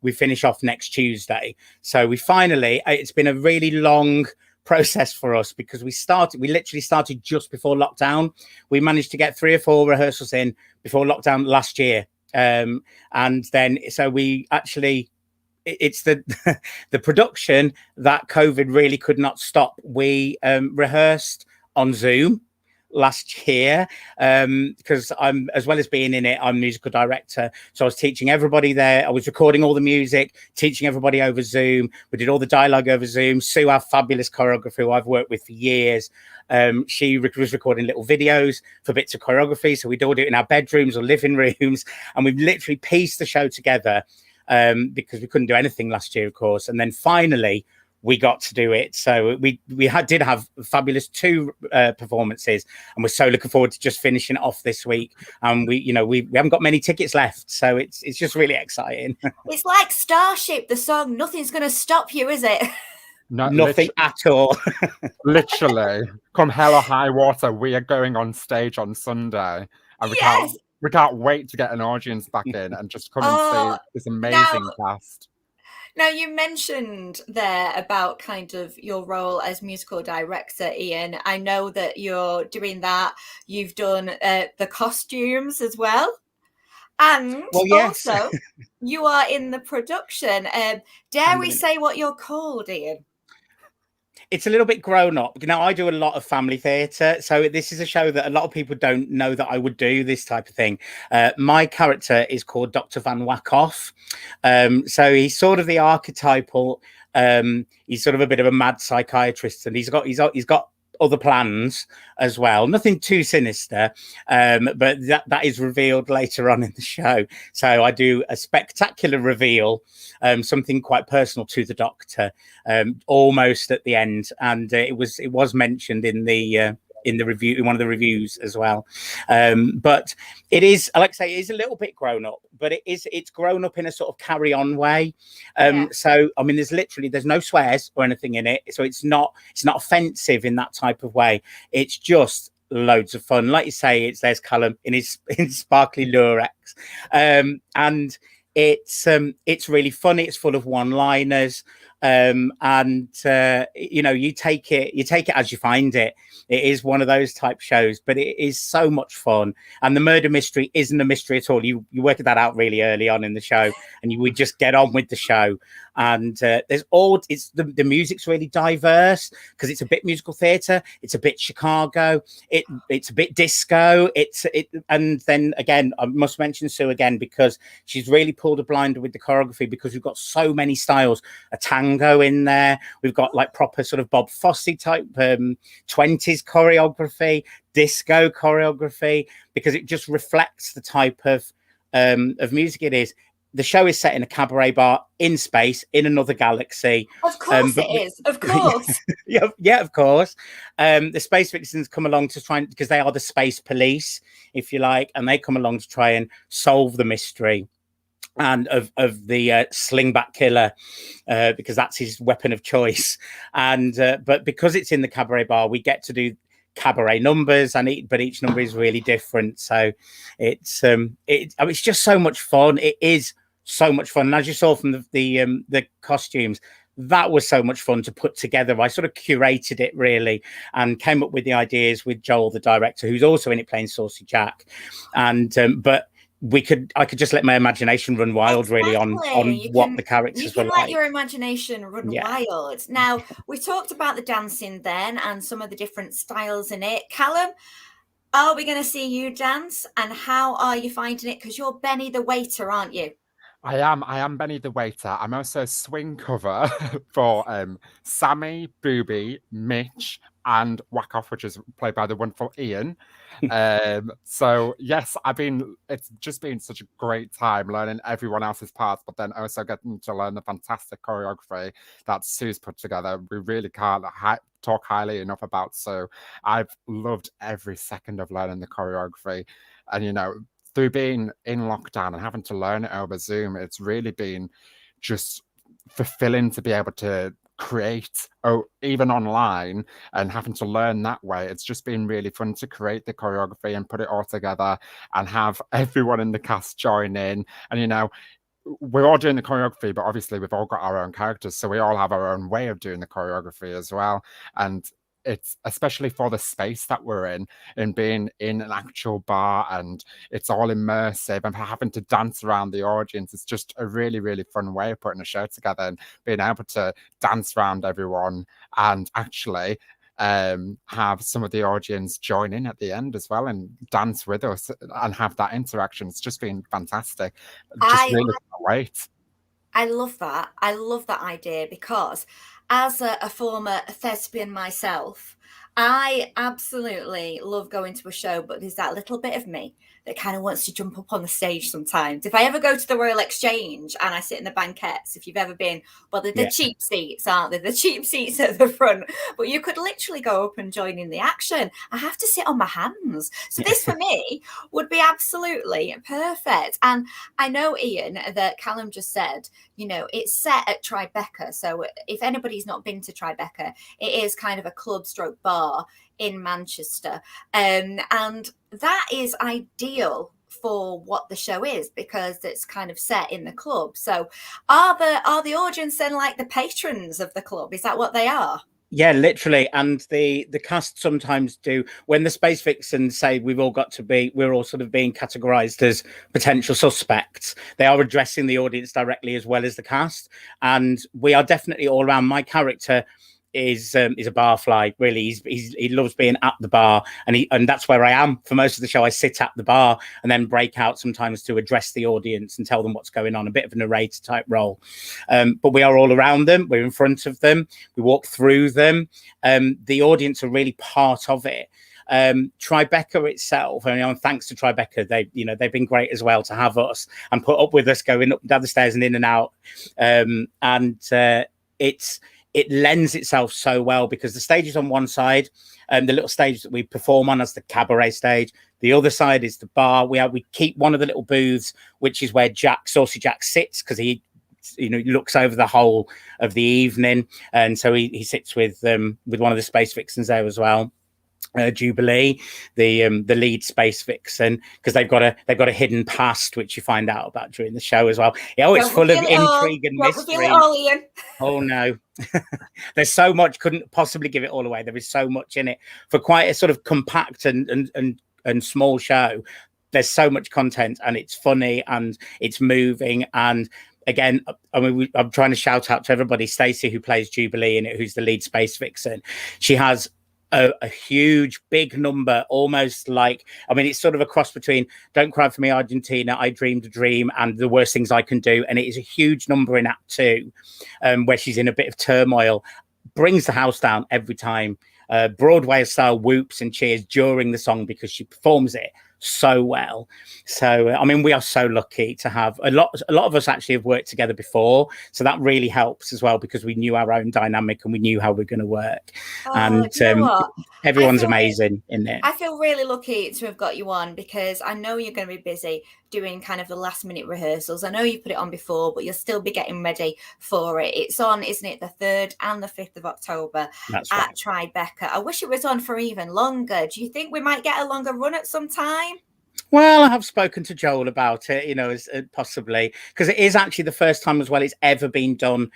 we finish off next Tuesday. So we finally, it's been a really long process for us because we literally started just before lockdown. We managed to get 3 or 4 rehearsals in before lockdown last year, and then so we actually, it's the the production that COVID really could not stop. We rehearsed on Zoom last year, because I'm, as well as being in it, I'm a musical director, so I was teaching everybody there. I was recording all the music, teaching everybody over Zoom. We did all the dialogue over Zoom. Sue, our fabulous choreographer, who I've worked with for years, she was recording little videos for bits of choreography, so we'd all do it in our bedrooms or living rooms, and we've literally pieced the show together, because we couldn't do anything last year, of course. And then finally we got to do it. So we did have fabulous 2 performances, and we're so looking forward to just finishing it off this week. And we haven't got many tickets left, so it's just really exciting. It's like Starship, the song. Nothing's going to stop you, is it? No, Nothing at all. Literally, come hell or high water, we are going on stage on Sunday, and we can't wait to get an audience back in and just come and see this amazing cast. Now, you mentioned there about kind of your role as musical director, Ian. I know that you're doing that. You've done the costumes as well. And also, you are in the production. Dare we say what you're called, Ian? It's a little bit grown up. Now, I do a lot of family theatre, so this is a show that a lot of people don't know that I would do this type of thing. My character is called Dr. Van Wackoff. So he's sort of the archetypal. He's sort of a bit of a mad psychiatrist, and he's got other plans as well. Nothing too sinister, but that is revealed later on in the show. So I do a spectacular reveal, something quite personal to the Doctor, almost at the end, and it was mentioned in the review, in one of the reviews as well. But it is, like I say, it is a little bit grown up, but it's grown up in a sort of carry on way. So I mean, there's no swears or anything in it, so it's not offensive in that type of way. It's just loads of fun. Like you say, there's Callum in his sparkly Lurex, and it's really funny. It's full of one-liners, and you take it as you find it. It is one of those type shows, but it is so much fun. And the murder mystery isn't a mystery at all. You worked that out really early on in the show, and you would just get on with the show. And the music's really diverse because it's a bit musical theatre, it's a bit Chicago, it's a bit disco, and then again, I must mention Sue again because she's really pulled a blinder with the choreography, because we've got so many styles. A tango in there, we've got like proper sort of Bob Fosse type 20s choreography, disco choreography, because it just reflects the type of music it is. The show is set in a cabaret bar in space, in another galaxy. Of course it is. Of course. yeah, of course. The Space Vixens come along to try, because they are the space police, if you like, and they come along to try and solve the mystery and of the slingback killer, because that's his weapon of choice. And but because it's in the cabaret bar, we get to do cabaret numbers, but each number is really different. So it's just so much fun. It is so much fun. And as you saw from the costumes, that was so much fun to put together. I sort of curated it really and came up with the ideas with Joel, the director, who's also in it playing Saucy Jack. And but I could just let my imagination run wild, really, on what the characters were let like. your imagination run wild. Now, we talked about the dancing then and some of the different styles in it. Callum, are we going to see you dance, and how are you finding it? Because you're Benny the waiter, aren't you? I am Benny the waiter. I'm also swing cover for Sammy, Booby, Mitch, and Whack Off, which is played by the wonderful Ian. So yes, it's just been such a great time learning everyone else's parts, but then also getting to learn the fantastic choreography that Sue's put together. We really can't talk highly enough about Sue. I've loved every second of learning the choreography, and through being in lockdown and having to learn it over Zoom, it's really been just fulfilling to be able to create even online and having to learn that way. It's just been really fun to create the choreography and put it all together and have everyone in the cast join in. And we're all doing the choreography, but obviously we've all got our own characters, so we all have our own way of doing the choreography as well. And it's especially for the space that we're in being in an actual bar, and it's all immersive and having to dance around the audience. It's just a really, really fun way of putting a show together and being able to dance around everyone and actually have some of the audience join in at the end as well and dance with us and have that interaction. It's just been fantastic. Just really can't wait. I love that. I love that idea, because as a former thespian myself, I absolutely love going to a show, but there's that little bit of me that kind of wants to jump up on the stage sometimes. If I ever go to the Royal Exchange and I sit in the banquettes, if you've ever been, well, they're the cheap seats, aren't they? The cheap seats at the front, but you could literally go up and join in the action. I have to sit on my hands. So this for me would be absolutely perfect. And I know, Ian, that Callum just said, it's set at Tribeca. So if anybody's not been to Tribeca, it is kind of a club stroke bar in Manchester. And that is ideal for what the show is, because it's kind of set in the club. So are the audience then like the patrons of the club? Is that what they are? Yeah, literally. And the cast sometimes do, when the Space Vixens say we're all sort of being categorized as potential suspects, they are addressing the audience directly as well as the cast. And we are definitely all around. My character is a barfly, really. He loves being at the bar, and that's where I am for most of the show. I sit at the bar and then break out sometimes to address the audience and tell them what's going on, a bit of a narrator type role. But we are all around them, we're in front of them, we walk through them. The audience are really part of it. Tribeca itself, thanks to Tribeca, they've been great as well to have us and put up with us going up down the stairs and in and out. It lends itself so well, because the stage is on one side, the little stage that we perform on as the cabaret stage. The other side is the bar. We keep one of the little booths, which is where Saucy Jack sits, because he looks over the whole of the evening, and so he sits with one of the Space Vixens there as well. Jubilee, the lead Space Vixen, because they've got a hidden past which you find out about during the show as well. It's full of intrigue and mystery. Oh no. There's so much, couldn't possibly give it all away. There is so much in it for quite a sort of compact and small show. There's so much content, and it's funny and it's moving. And again, I'm trying to shout out to everybody. Stacey, who plays Jubilee in it, who's the lead Space Vixen, she has a huge big number, almost like, it's sort of a cross between Don't Cry for Me Argentina, I Dreamed a Dream, and The Worst Things I Can Do. And it is a huge number in Act 2, where she's in a bit of turmoil, brings the house down every time. Broadway style whoops and cheers during the song, because she performs it so well. So we are so lucky to have a lot of us actually have worked together before, so that really helps as well, because we knew our own dynamic and we knew how we're going to work. Everyone's amazing in there. I feel really lucky to have got you on, because I know you're going to be busy doing kind of the last minute rehearsals. I know you put it on before, but you'll still be getting ready for it. It's on, isn't it, the 3rd and the 5th of October at Tribeca. I wish it was on for even longer. Do you think we might get a longer run at some time? Well, I have spoken to Joel about it, you know, as possibly, because it is actually the first time as well it's ever been done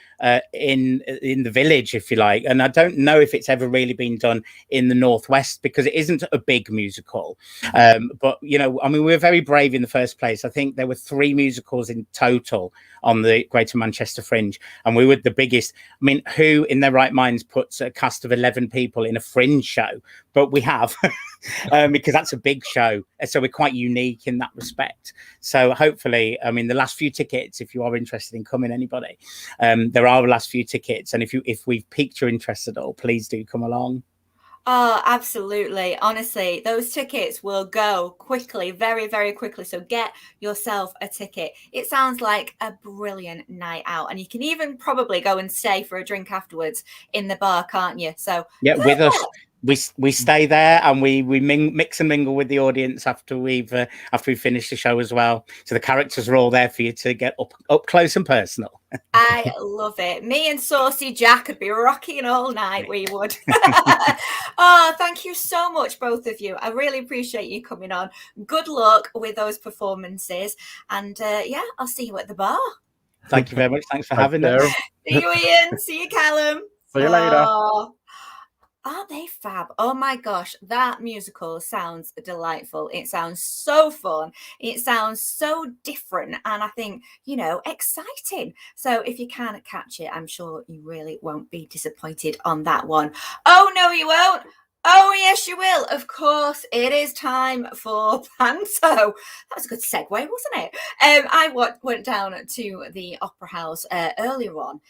in the village, if you like. And I don't know if it's ever really been done in the Northwest, because it isn't a big musical. But, you know, I mean, we were very brave in the first place. I think there were 3 musicals in total on the Greater Manchester Fringe, and we were the biggest. I mean, who in their right minds puts a cast of 11 people in a Fringe show? But we have. Because that's a big show, so we're quite unique in that respect. So hopefully, I mean, the last few tickets, if you are interested in coming, anybody, there are the last few tickets, and if we've piqued your interest at all, please do come along. Oh, absolutely. Honestly, those tickets will go quickly, very, very quickly. So get yourself a ticket. It sounds like a brilliant night out. And you can even probably go and stay for a drink afterwards in the bar, can't you? So yeah, with us. We stay there, and we mix and mingle with the audience after we've finished the show as well. So the characters are all there for you to get up close and personal. I love it. Me and Saucy Jack could be rocking all night. We would. Oh, thank you so much, both of you. I really appreciate you coming on. Good luck with those performances, and yeah, I'll see you at the bar. Thank you very much. Thanks for having us. See you, Ian. See you, Callum. See you later. Aren't they fab? Oh my gosh, that musical sounds delightful. It sounds so fun. It sounds so different, and I think, you know, exciting. So if you can catch it, I'm sure you really won't be disappointed on that one. Oh no, you won't. Oh, yes, you will. Of course, it is time for Panto. That was a good segue, wasn't it? I went down to the Opera House earlier on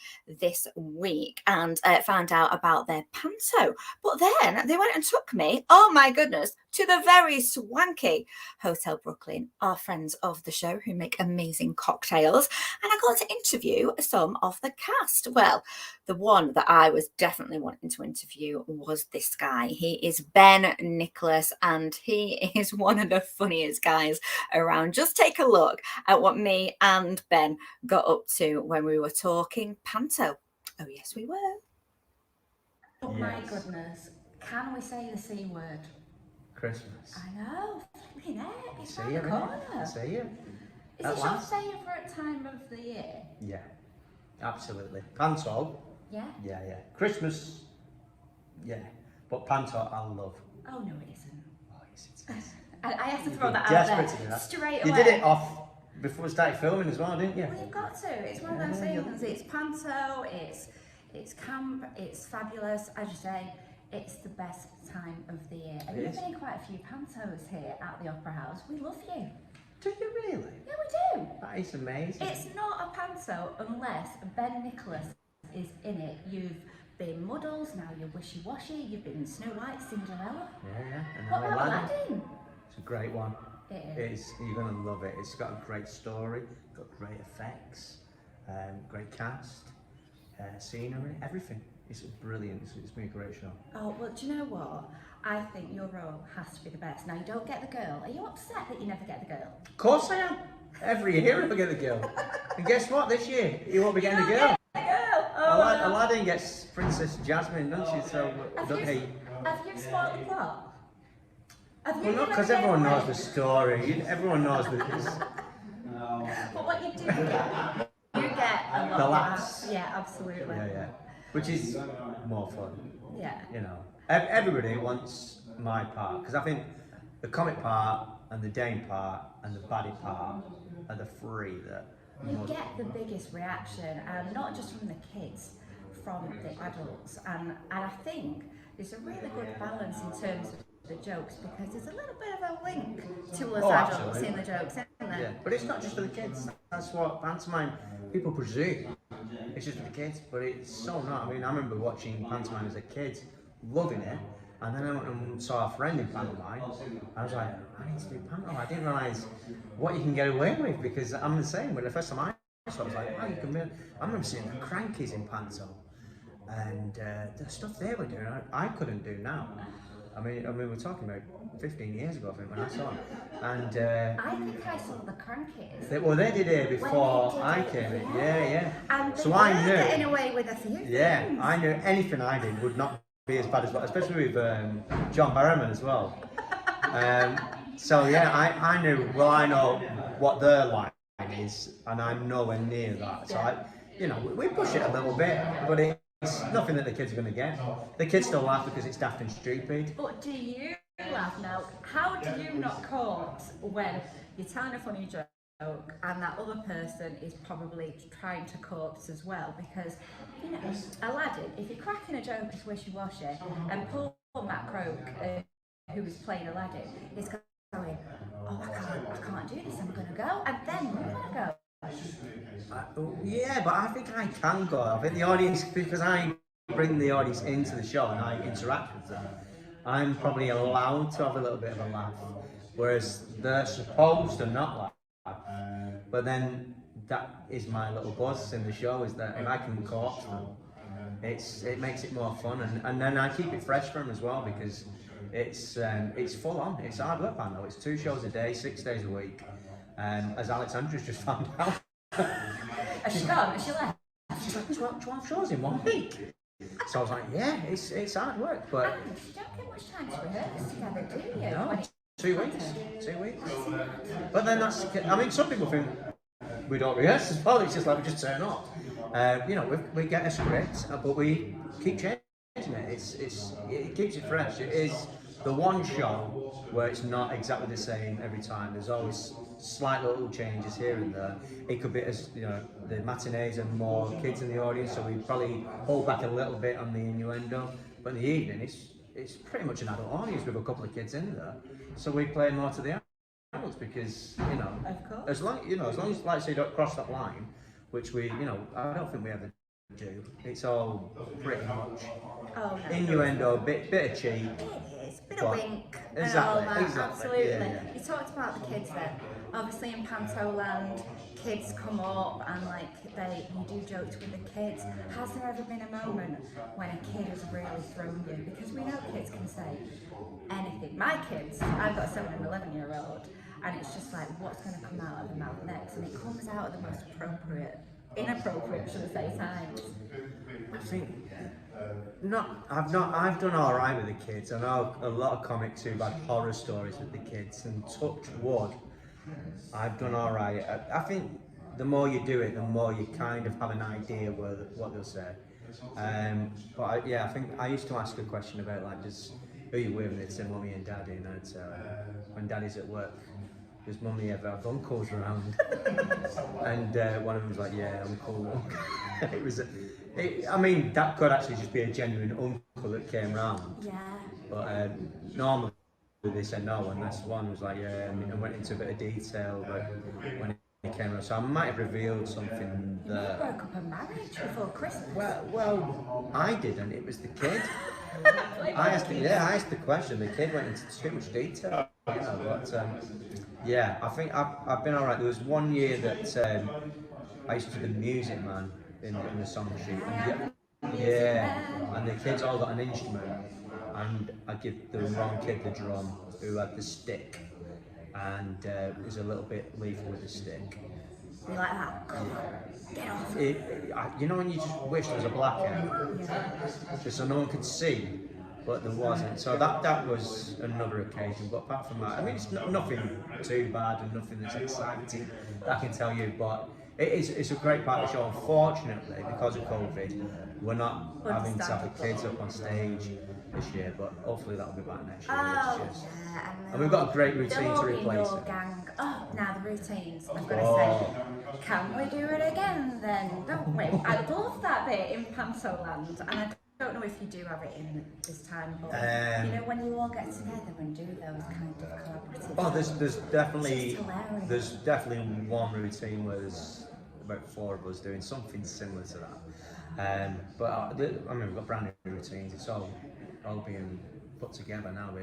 this week and found out about their Panto. But then they went and took me, oh my goodness, to the very swanky Hotel Brooklyn, our friends of the show who make amazing cocktails. And I got to interview some of the cast. Well, the one that I was definitely wanting to interview was this guy. He is Ben Nickless, and he is one of the funniest guys around. Just take a look at what me and Ben got up to when we were talking Panto. Oh, yes, we were. Oh, my goodness. Can we say the C word? Christmas. I know. Flipping heck. It's See round you, the corner. See you. Is this your favourite time of the year? Yeah, absolutely. Panto. Yeah? Yeah. Christmas. Yeah. But Panto, I love. Oh, no, it isn't. Oh, yes, it is. I have to throw that out Desperate there. to do that. Straight away. You did it off before we started filming as well, didn't you? Well, you've got to. It's one of those things. It's Panto, it's camp, it's fabulous. As you say, it's the best time of the year. And we've been in quite a few Pantos here at the Opera House. We love you. Do you really? Yeah, we do. That is amazing. It's not a Panto unless Ben Nickless is in it. You've been Muddles, now you're Wishy Washy, you've been Snow White, Cinderella. Yeah. And What about Aladdin. Aladdin? It's a great one. It is. You're going to love it. It's got a great story, got great effects, great cast, scenery, everything. It's brilliant. It's been a great show. Oh, well, do you know what? I think your role has to be the best. Now, you don't get the girl. Are you upset that you never get the girl? Of course I am. Every year I get the girl. And guess what? This year you won't be getting the girl. Aladdin gets Princess Jasmine, doesn't she? So don't he? Have you spoiled the plot? Well, not because everyone knows the story. Everyone knows the. But what you do get a lot The of laughs. that. Yeah, absolutely. Yeah. Which is more fun. Yeah. You know, everybody wants my part because I think the comic part and the Dane part and the baddie part are the three that. You get the biggest reaction, and not just from the kids, from the adults, and I think there's a really good balance in terms of the jokes because there's a little bit of a link to us adults absolutely. in the jokes, isn't there? Yeah, but it's not just for the kids. That's what pantomime people presume. It's just for the kids, but it's so not. I mean, I remember watching pantomime as a kid, loving it, and then I went and saw a friend in pantomime. I was like, I need to do pantomime. I didn't realise what you can get away with because I'm the same. But the first time I saw it, I was like, oh, you can. I remember seeing the crankies in panto, and the stuff they were doing, I couldn't do now. I mean, we're talking about 15 years ago, I think, when I saw them. And I think I saw the Crankies. They did it before I came in. Yeah. And so I knew. Getting away with a few things. Yeah, I knew anything I did would not be as bad as well, especially with John Barrowman as well. So yeah, I knew. Well, I know what their line is, and I'm nowhere near that. So we push it a little bit, but it's nothing that the kids are going to get. The kids still laugh because it's daft and stupid. But do you laugh now? How do you not cope when you're telling a funny joke and that other person is probably trying to cope as well? Because, Aladdin, if you're cracking a joke as wishy-washy, and Paul McCroke, who was playing Aladdin, is going, oh, I can't do this, I'm going to go, and then you're going to go. Yeah, but I think I can go. I think the audience, because I bring the audience into the show and I interact with them, I'm probably allowed to have a little bit of a laugh, whereas they're supposed to not laugh. But then that is my little buzz in the show, is that if I can co-opt them, it makes it more fun, and then I keep it fresh for them as well, because it's full on. It's hard work, Panto. It's 2 shows a day, 6 days a week, as Alexandra's just found out. Has she gone? Has she left? She's like, 12 shows in 1 week. So I was like, yeah, it's hard work, but You don't get much time to rehearse together, do you? no, 2 weeks, 2 weeks. But then some people think we don't rehearse as well. It's just like we just turn up. We get a script, but we keep changing it. It keeps it fresh. It is the one show where it's not exactly the same every time. There's always slight little changes here and there. It could be, the matinees and more kids in the audience, so we probably hold back a little bit on the innuendo. But in the evening, it's pretty much an adult audience with a couple of kids in there. So we play more to the adults because as long as, like, say, you don't cross that line, which we, I don't think we ever do. It's all pretty much innuendo, bit of cheek. It is, bit of wink, exactly, and all that. Exactly. Absolutely. Yeah. You talked about the kids then. Obviously in Panto land, kids come up and you do jokes with the kids. Has there ever been a moment when a kid has really thrown you? Because we know kids can say anything. My kids, I've got a 7 and 11-year-old, and it's just like, what's going to come out of the mouth next? And it comes out at the most inappropriate, should I say, times. I think I've done all right with the kids. I know a lot of comics who've had horror stories with the kids, and touch wood, I've done all right. I think the more you do it, the more you kind of have an idea what they'll say. But I think I used to ask a question about who you with, and they'd say mummy and daddy, and I'd say when daddy's at work, does mummy ever have uncles around? And one of them was like, yeah, uncle. That could actually just be a genuine uncle that came round. Yeah. But normally they said no, unless one was like, yeah, and went into a bit of detail about when he came around. So I might have revealed something there. You broke up a marriage before Christmas. Well, I didn't. It was the kid. I asked the question. The kid went into too much detail. I think I've been all right. There was 1 year that I used to be the music man in the song sheet. And the kids all got an instrument, and I give the wrong kid the drum, who had the stick, and was a little bit lethal with the stick. You like that? Come on, get off. When you just wish there was a blackout, just so no one could see, but there wasn't. So that was another occasion. But apart from that, it's nothing too bad and nothing that's exciting, I can tell you. But it's a great part of the show. Unfortunately, because of COVID, we're not having to have the kids up on stage this year, but hopefully that'll be back next year. And we've got a great routine to replace it. Gang. Oh, now the routines. I've got to say, can we do it again then? Don't we? I love that bit in Panto land, and I don't know if you do have it in this time, but when you all get together and do those kind of collaborative. Oh, there's definitely one routine where there's about 4 of us doing something similar to that. We've got brand new routines. It's all being put together now.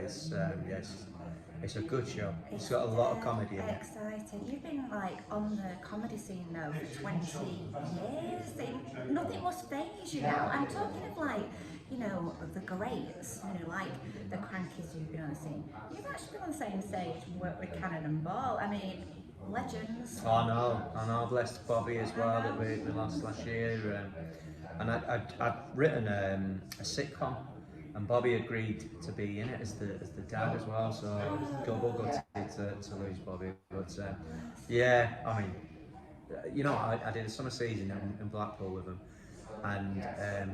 It's a good show. It's got a lot of comedy in it. Exciting. You've been on the comedy scene now for 20 years. Nothing must faze you now. I'm talking of the greats, the crankies who've been on the scene. You've actually been on the same stage and worked with Cannon and Ball. Legends. I know. Blessed Bobby as well that we lost last year. And I'd written a sitcom and Bobby agreed to be in it as the dad as well. So double gutted to lose Bobby. But yeah, I mean, you know, I did a summer season in Blackpool with them, and I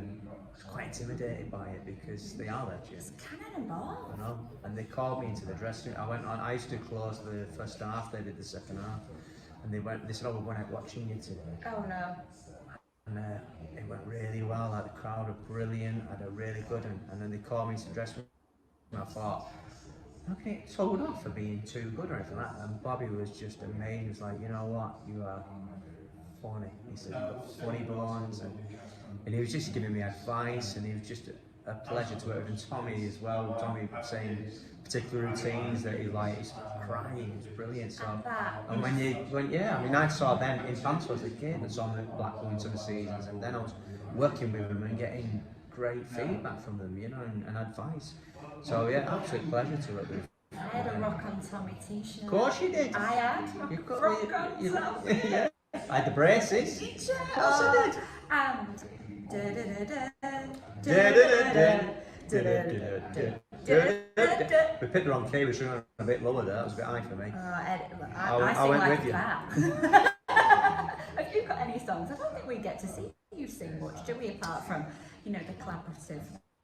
was quite intimidated by it because they are legends. Cannonball. I know, and they called me into the dressing room. I went on. I used to close the first half. They did the second half, and they said, "Oh, we're going out watching you today." Oh no. And it went really well. Like the crowd were brilliant. I had a really good, and then they called me into the dressing room. And I thought, I'm not going to get told off for being too good or anything like that. And Bobby was just amazing. He was like, you know what, you are funny. He said, you've got funny bones, and he was just giving me advice, and he was just a pleasure to work with. And Tommy as well. Tommy saying particular routines that he liked. He's crying. It was brilliant. So, and I mean, I saw them in Panto as a kid. I saw them at Blackpool in summer seasons, and then I was working with them and getting great feedback from them, you know, and advice. So yeah, absolute pleasure to work with. I had a Rock on Tommy t-shirt. Of course you did. I had. You've got Rock on Tommy. Yeah. I had the braces. T-shirt. Of course I did. We picked the wrong key. We should have gone a bit lower there. That was a bit high for me. I sing went like with you. that. Have you got any songs? I don't think we get to see you sing much, do we? Apart from, you know, the collaborative.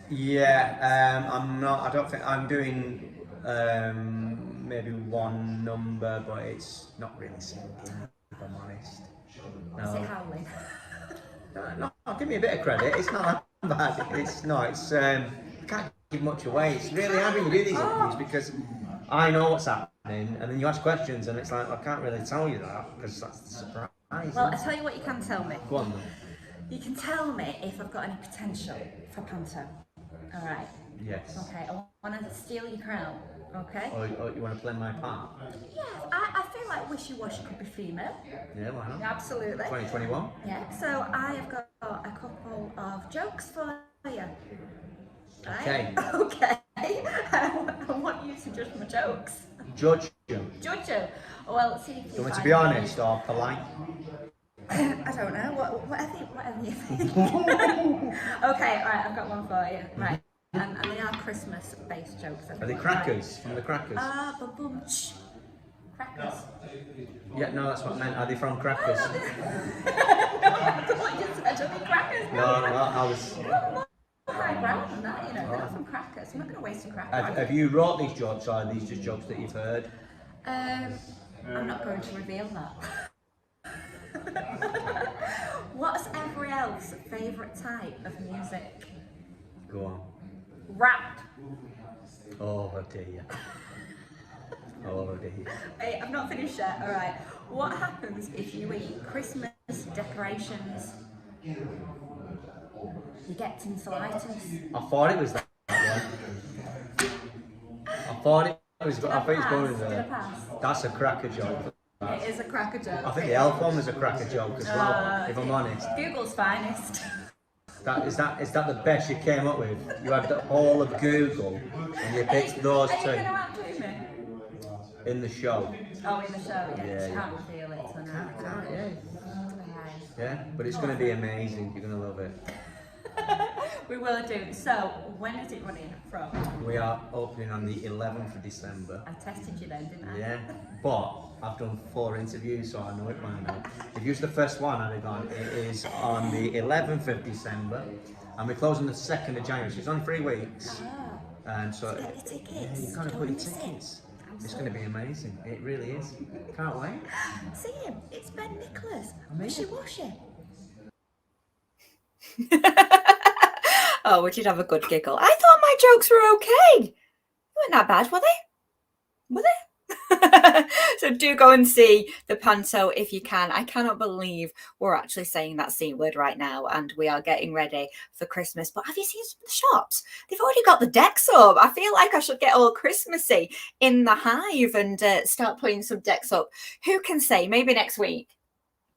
Yeah, I'm not. I don't think I'm doing maybe one number, but it's not really singing, if I'm honest. Is it howling? No, give me a bit of credit. It's not that bad. It's not. It's I can't give much away. It's really hard when you do these interviews because I know what's happening, and then you ask questions, and it's like I can't really tell you that because that's the surprise. Well, I tell you what you can tell me. Go on then. You can tell me if I've got any potential for Panto. All right. Yes. Okay. I want to steal your crown. Okay. Or you want to play my part? Yeah. I feel like Wishy Washy could be female. Yeah, why not? Absolutely. 2021. Yeah. So I have got a couple of jokes for you. Right? Okay. Okay. I want you to judge my jokes. Judge you. Judge you. Well, see if You want to be honest or polite? I don't know. Whatever you think. Okay, alright, I've got one for you. Right. And they are Christmas-based jokes. Are they crackers? From the crackers? Ah, ba-boom-ch. Crackers. Yeah, no, that's what I meant. Are they from crackers? No, I don't want you to say, are they crackers? No, I was... More highbrow than that, you know. They're not from crackers. I'm not going to waste a cracker. Have you wrote these jokes, or are these just jokes that you've heard? I'm not going to reveal that. What's every else's favourite type of music? Go on. Rap. Oh dear. Oh dear. Hey, I've not finished yet. Alright. What happens if you eat Christmas decorations? You get tonsillitis. I thought it was that one. I thought it was going there. That's a cracker joke. It is a cracker joke. I think the elf one was a cracker joke as well, if I'm honest. Google's finest. Is that the best you came up with? You had the whole of Google and you picked those Are you two going to outdo me? in the show. Oh, in the show, yeah. Yeah, You can't reveal it, so no. Yeah. Right. Yeah, but it's going to be amazing. You're going to love it. We will do. So, when is it running from? We are opening on the 11th of December. I tested you then, didn't I? Yeah, but I've done 4 interviews, so I know it by now. If you was the first one, I'd have gone. It is on the 11th of December, and we're closing the 2nd of January, so it's only 3 weeks. And so, Get your tickets. yeah, you've got to Don't put your miss it. tickets. It's going to be amazing. It really is. Can't wait. See him. It's Ben Nickless. Amazing. Wishy-washy. Oh, we did have a good giggle. I thought my jokes were okay. They weren't that bad, were they? Were they? So do go and see the Panto if you can. I cannot believe we're actually saying that C word right now, and we are getting ready for Christmas. But have you seen some of the shops? They've already got the decks up. I feel like I should get all Christmassy in the Hive and start putting some decks up. Who can say? Maybe next week.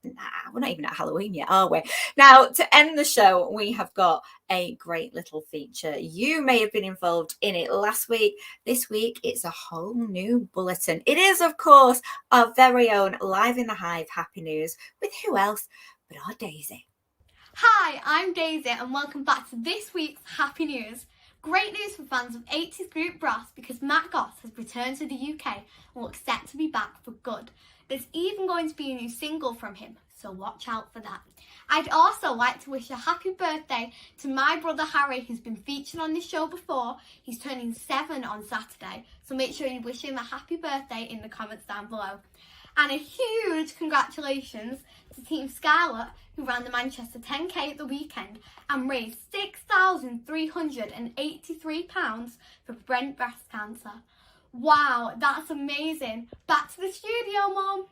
Nah, we're not even at Halloween yet, are we? Now, to end the show, we have got a great little feature. You may have been involved in it last week. This week, it's a whole new bulletin. It is, of course, our very own Live in the Hive Happy News with who else but our Daisy. Hi, I'm Daisy and welcome back to this week's Happy News. Great news for fans of 80s group Bros because Matt Goss has returned to the UK and looks set to be back for good. There's even going to be a new single from him, so watch out for that. I'd also like to wish a happy birthday to my brother Harry, who's been featured on this show before. He's turning 7 on Saturday, so make sure you wish him a happy birthday in the comments down below. And a huge congratulations to Team Scarlett, who ran the Manchester 10K at the weekend and raised £6,383 for prevent breast cancer. Wow, that's amazing. Back to the studio, Mum.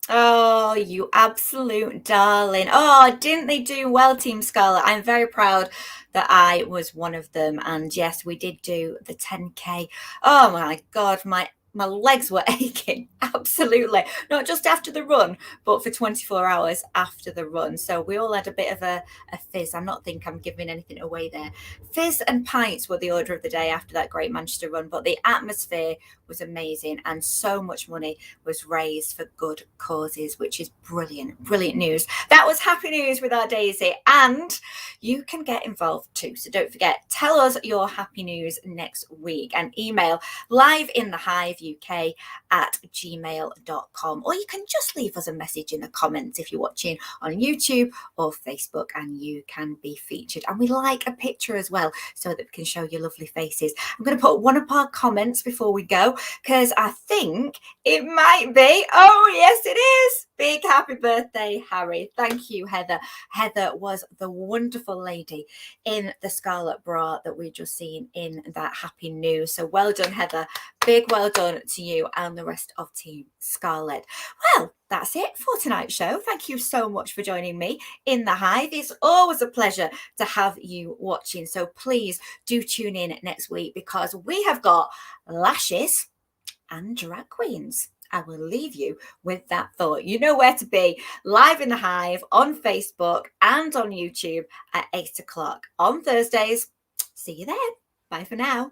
Oh, you absolute darling. Oh, didn't they do well, Team Scarlet? I'm very proud that I was one of them. And yes, we did do the 10K. Oh my God, my legs were aching. Absolutely. Not just after the run, but for 24 hours after the run. So we all had a bit of a fizz. I'm not think I'm giving anything away there. Fizz and pints were the order of the day after that Great Manchester run, but the atmosphere was amazing and so much money was raised for good causes, which is brilliant news. That was happy news with our Daisy, and you can get involved too. So don't forget, tell us your happy news next week and email liveinthehiveuk@gmail.com, or you can just leave us a message in the comments if you're watching on YouTube or Facebook, and you can be featured. And we like a picture as well so that we can show your lovely faces. I'm going to put one of our comments before we go because I think it might be, oh yes it is, big happy birthday Harry. Thank you, Heather. Heather was the wonderful lady in the scarlet bra that we just seen in that happy news. So well done, Heather. Big well done to you and the rest of Team Scarlet. Well, that's it for tonight's show. Thank you so much for joining me in the Hive. It's always a pleasure to have you watching. So please do tune in next week because we have got lashes and drag queens. I will leave you with that thought. You know where to be. Live in the Hive on Facebook and on YouTube at 8 o'clock on Thursdays. See you there. Bye for now.